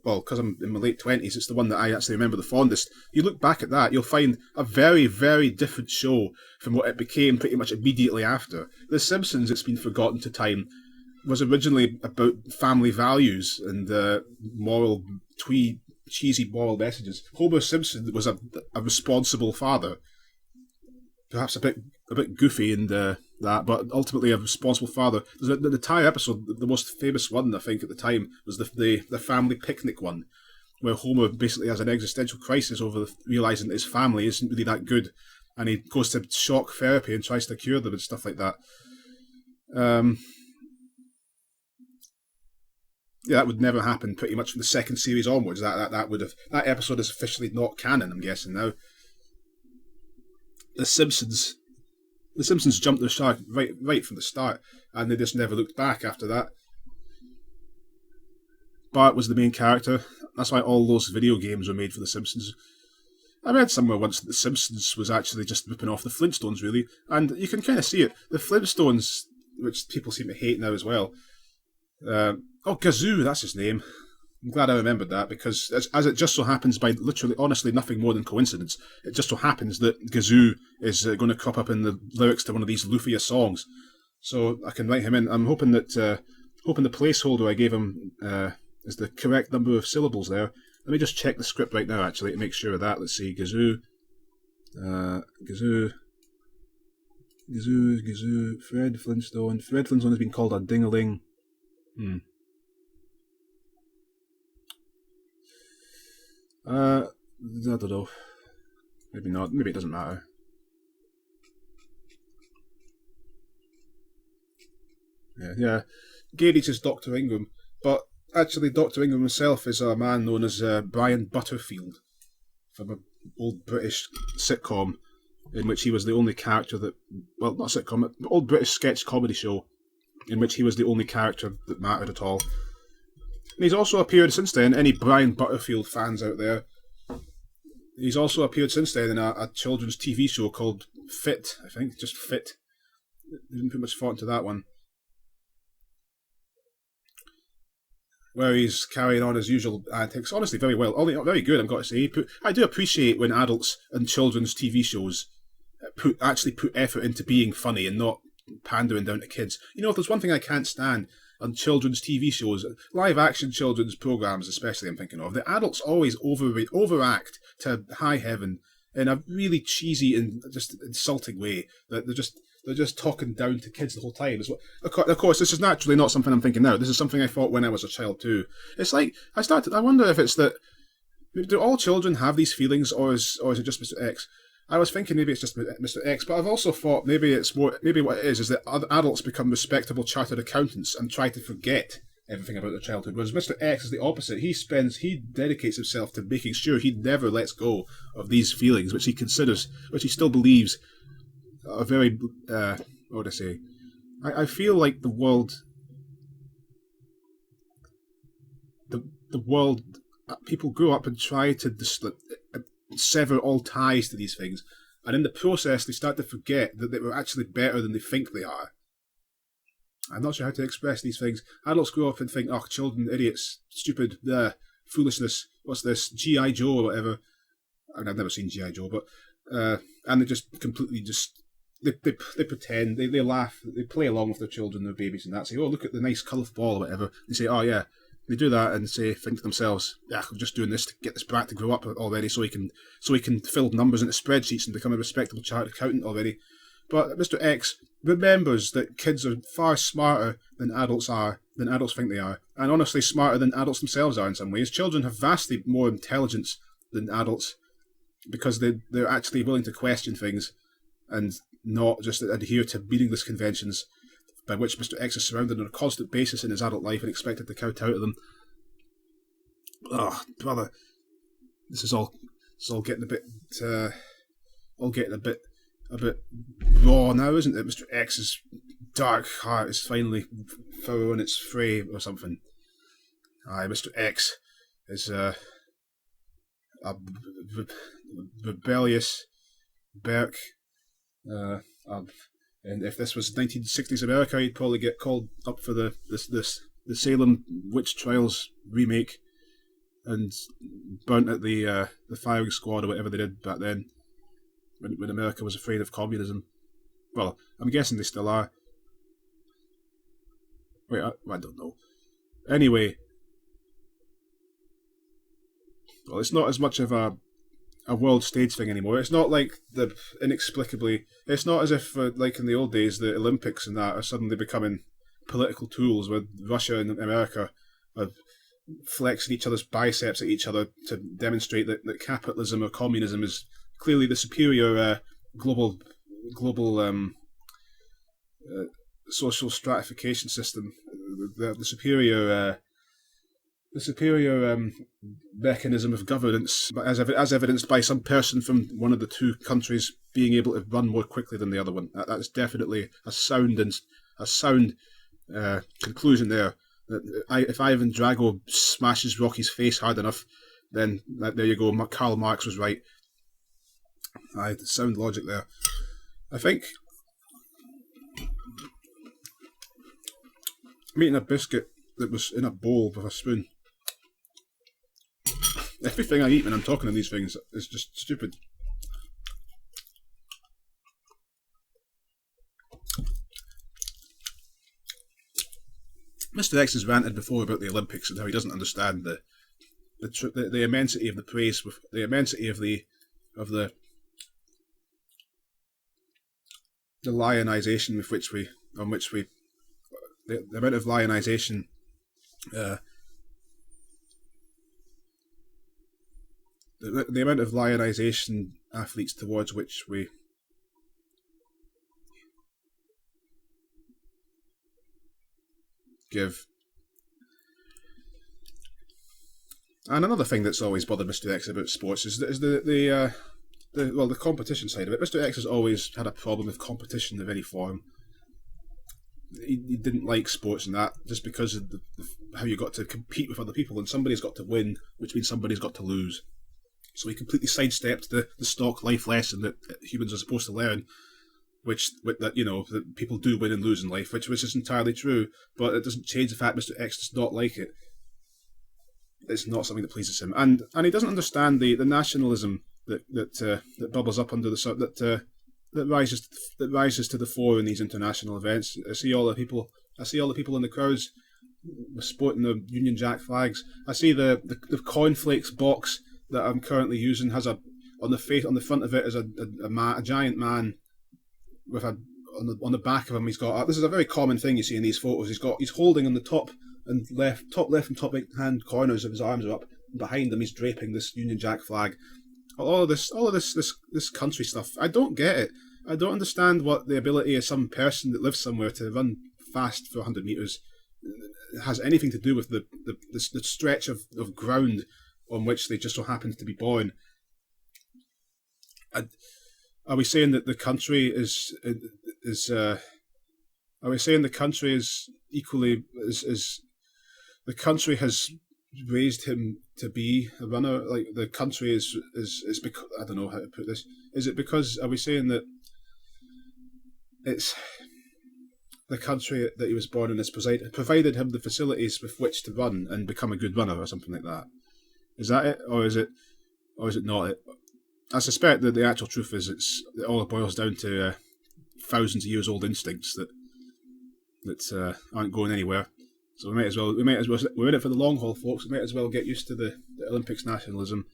well, because I'm in my late 20s, it's the one that I actually remember the fondest. You look back at that, you'll find a very, very different show from what it became pretty much immediately after. The Simpsons, it's been forgotten to time, was originally about family values and moral, cheesy moral messages. Homer Simpson was a responsible father. Perhaps a bit goofy and that, but ultimately a responsible father. The entire episode, the most famous one, I think, at the time, was the family picnic one, where Homer basically has an existential crisis over realising that his family isn't really that good, and he goes to shock therapy and tries to cure them and stuff like that. Yeah, that would never happen pretty much from the second series onwards. That episode is officially not canon, I'm guessing now. The Simpsons jumped the shark right from the start, and they just never looked back after that. Bart was the main character. That's why all those video games were made for The Simpsons. I read somewhere once that The Simpsons was actually just ripping off the Flintstones, really, and you can kind of see it. The Flintstones, which people seem to hate now as well. Gazoo, that's his name. I'm glad I remembered that, because as it just so happens, by literally, honestly, nothing more than coincidence, it just so happens that Gazoo is going to crop up in the lyrics to one of these Lufia songs. So I can write him in. I'm hoping that the placeholder I gave him is the correct number of syllables there. Let me just check the script right now, actually, to make sure of that. Let's see, Gazoo, Fred Flintstone. Fred Flintstone has been called a ding-a-ling. I don't know. Maybe not. Maybe it doesn't matter. Yeah. Gage is Dr. Ingram, but actually Dr. Ingram himself is a man known as Brian Butterfield from an old British sitcom in which he was the only character that... Well, not a sitcom, an old British sketch comedy show in which he was the only character that mattered at all. And he's also appeared since then, any Brian Butterfield fans out there, he's also appeared since then in a children's TV show called Fit, I think, just Fit. Didn't put much thought into that one. Where he's carrying on his usual antics. Honestly, very well. Very good, I've got to say. I do appreciate when adults and children's TV shows actually put effort into being funny and not pandering down to kids. You know, if there's one thing I can't stand on children's TV shows, live-action children's programs especially I'm thinking of, the adults always overact to high heaven in a really cheesy and just insulting way. That they're just talking down to kids the whole time. Of course, this is naturally not something I'm thinking now. This is something I thought when I was a child too. It's like, I wonder if it's that, do all children have these feelings, or is it just Mr. X? I was thinking maybe it's just Mr. X, but I've also thought maybe what it is that adults become respectable chartered accountants and try to forget everything about their childhood, whereas Mr. X is the opposite. He dedicates himself to making sure he never lets go of these feelings, which he still believes are very, what would I say? I feel like the world the world, people grow up and try to sever all ties to these things, and in the process they start to forget that they were actually better than they think they are. I'm not sure how to express these things. Adults grow up and think, oh, children, idiots, stupid, foolishness, what's this, G.I. Joe or whatever. I mean, I've never seen G.I. Joe, but, and they just completely they pretend, they laugh, they play along with their children, their babies and that, say, oh, look at the nice colourful ball or whatever. They say, oh yeah, they do that and think to themselves, yeah, I'm just doing this to get this brat to grow up already so he can fill numbers into spreadsheets and become a respectable chartered accountant already. But Mr. X remembers that kids are far smarter than adults think they are, and honestly smarter than adults themselves are in some ways. Children have vastly more intelligence than adults because they're actually willing to question things and not just adhere to meaningless conventions by which Mr. X is surrounded on a constant basis in his adult life and expected to kowtow to them. Oh, brother, this is all getting a bit raw now, isn't it? Mr. X's dark heart is finally throwing its fray or something. Aye, Mr. X is a rebellious Berk. And if this was 1960s America, he'd probably get called up for the Salem witch trials remake and burnt at the firing squad or whatever they did back then. When America was afraid of communism. Well, I'm guessing they still are. Wait, I don't know. Anyway, well, it's not as much of a world stage thing anymore. It's not like it's not as if, like in the old days, the Olympics and that are suddenly becoming political tools where Russia and America are flexing each other's biceps at each other to demonstrate that capitalism or communism is clearly the superior global social stratification system, the superior mechanism of governance, as evidenced by some person from one of the two countries being able to run more quickly than the other one. That's definitely a sound conclusion there. If Ivan Drago smashes Rocky's face hard enough, then there you go. Karl Marx was right. Aye, sound logic there. I think I'm eating a biscuit that was in a bowl with a spoon. Everything I eat when I'm talking on these things is just stupid. Mr. X has ranted before about the Olympics and how he doesn't understand the immensity of the praise, with the immensity of the lionization with which the amount of lionization the amount of lionization athletes towards which we give. And another thing that's always bothered Mr. X about sports is the competition side of it. Mr. X has always had a problem with competition of any form. He didn't like sports and that just because of how you got to compete with other people, and somebody's got to win, which means somebody's got to lose. So he completely sidestepped the stock life lesson that humans are supposed to learn, that people do win and lose in life, which is entirely true, but it doesn't change the fact Mr. X does not like it. It's not something that pleases him, and he doesn't understand the nationalism that bubbles up under the that rises to the fore in these international events. I see all the people in the crowds sporting the Union Jack flags. I see the cornflakes box that I'm currently using has on the front of it is a giant man with on the back of him. He's got this is a very common thing you see in these photos. He's holding on the top left and top right hand corners of his arms are up. And behind him, he's draping this Union Jack flag. All of this country stuff. I don't get it. I don't understand what the ability of some person that lives somewhere to run fast for 100 meters has anything to do with the stretch of ground on which they just so happen to be born. Are we saying that the country is Are we saying the country is equally is the country has raised him to be a runner? Like, the country is because, I don't know how to put this. Is it because, are we saying that it's the country that he was born in has provided him the facilities with which to run and become a good runner or something like that? Is that it? Or is it not it? I suspect that the actual truth is it all boils down to thousands of years old instincts that aren't going anywhere. So we might as well, we're in it for the long haul, folks. We might as well get used to the Olympics nationalism.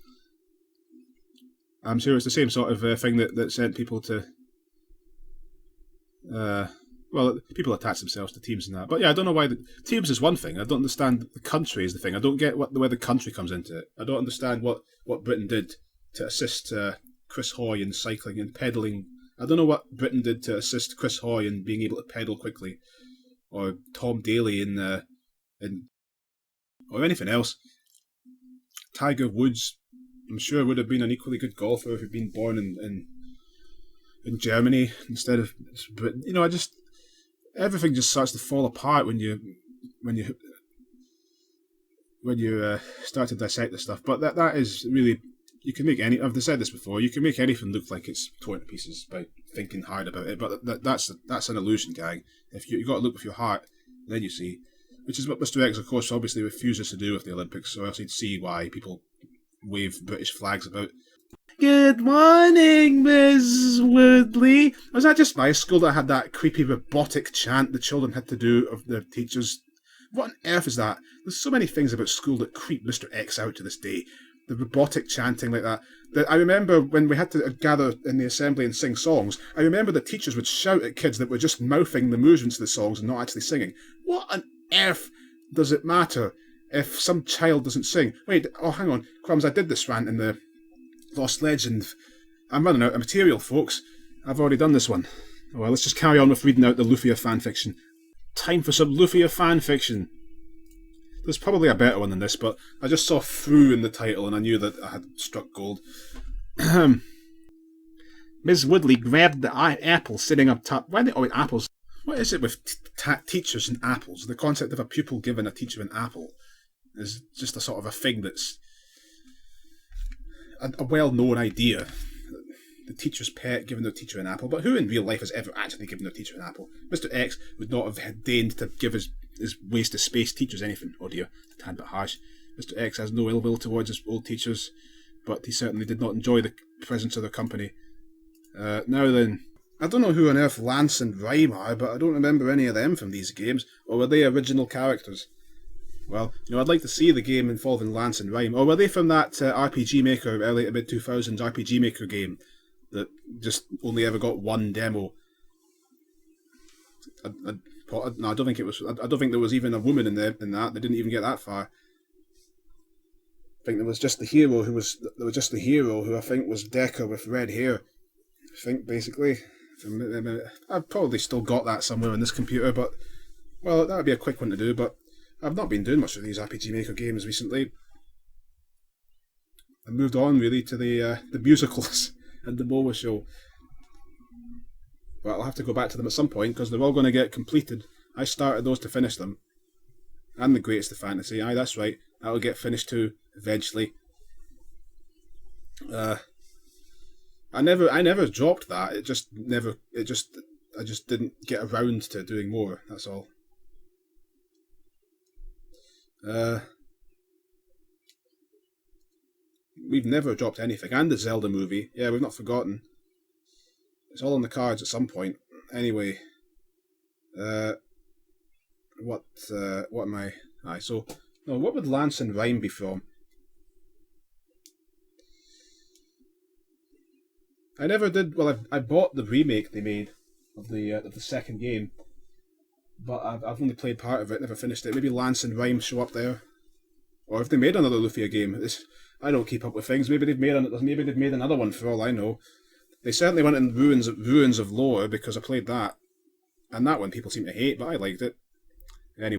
I'm sure it's the same sort of thing that sent people to. Well, people attach themselves to teams and that. But yeah, I don't know why the teams is one thing. I don't understand the country is the thing. I don't get where the country comes into it. I don't understand what Britain did to assist Chris Hoy in cycling and pedalling. I don't know what Britain did to assist Chris Hoy in being able to pedal quickly, or Tom Daly in or anything else. Tiger Woods, I'm sure, would have been an equally good golfer if he'd been born in Germany instead of Britain. You know, everything just starts to fall apart when you start to dissect this stuff. But that is really, you can make I've said this before, you can make anything look like it's torn to pieces by thinking hard about it. But that's an illusion, gang. If you've got to look with your heart, then you see. Which is what Mr. X, of course, obviously refuses to do with the Olympics, or else he'd see why people wave British flags about. Good morning, Miss Woodley. Was that just my school that had that creepy robotic chant the children had to do of their teachers? What on earth is that? There's so many things about school that creep Mr. X out to this day. The robotic chanting like that. I remember when we had to gather in the assembly and sing songs, I remember the teachers would shout at kids that were just mouthing the movements of the songs and not actually singing. What on earth does it matter if some child doesn't sing? Wait, oh, hang on. Crumbs, I did this rant in the Lost Legend. I'm running out of material, folks. I've already done this one. Well, let's just carry on with reading out the Lufia fanfiction. Time for some Lufia fanfiction. There's probably a better one than this, but I just saw "through" in the title and I knew that I had struck gold. Ms. Woodley grabbed the apple sitting up top. Why are they always apples? What is it with teachers and apples? The concept of a pupil giving a teacher an apple is just a sort of a thing that's a well-known idea. The teacher's pet giving their teacher an apple, but who in real life has ever actually given their teacher an apple? Mr. X would not have deigned to give his waste of space teachers anything. Oh dear, a tad bit harsh. Mr. X has no ill will towards his old teachers, but he certainly did not enjoy the presence of their company. Now then, I don't know who on earth Lance and Rhyme are, but I don't remember any of them from these games, or were they original characters? Well, I'd like to see the game involving Lance and Rhyme, or were they from that RPG Maker, early to mid-2000s RPG Maker game that just only ever got one demo? No, I don't think it was. I don't think there was even a woman in that. They didn't even get that far. I think there was just the hero who I think was Decker with red hair. I think basically. I've probably still got that somewhere on this computer, but well, that would be a quick one to do. But I've not been doing much of these RPG Maker games recently. I moved on really to the musicals and the MOA show. But I'll have to go back to them at some point because they're all going to get completed. I started those to finish them. And the Greatest of Fantasy. Aye, that's right. That'll get finished too eventually. I never dropped that. I just didn't get around to doing more. That's all. We've never dropped anything. And the Zelda movie. Yeah, we've not forgotten. It's all on the cards at some point. Anyway. What am I? Aye, so... No, what would Lance and Rhyme be from? I never did... Well, I bought the remake they made of the second game. But I've only played part of it, never finished it. Maybe Lance and Rhyme show up there. Or if they made another Lufia game. I don't keep up with things. Maybe they've made another one for all I know. They certainly went in Ruins of Lore because I played that. And that one people seem to hate, but I liked it.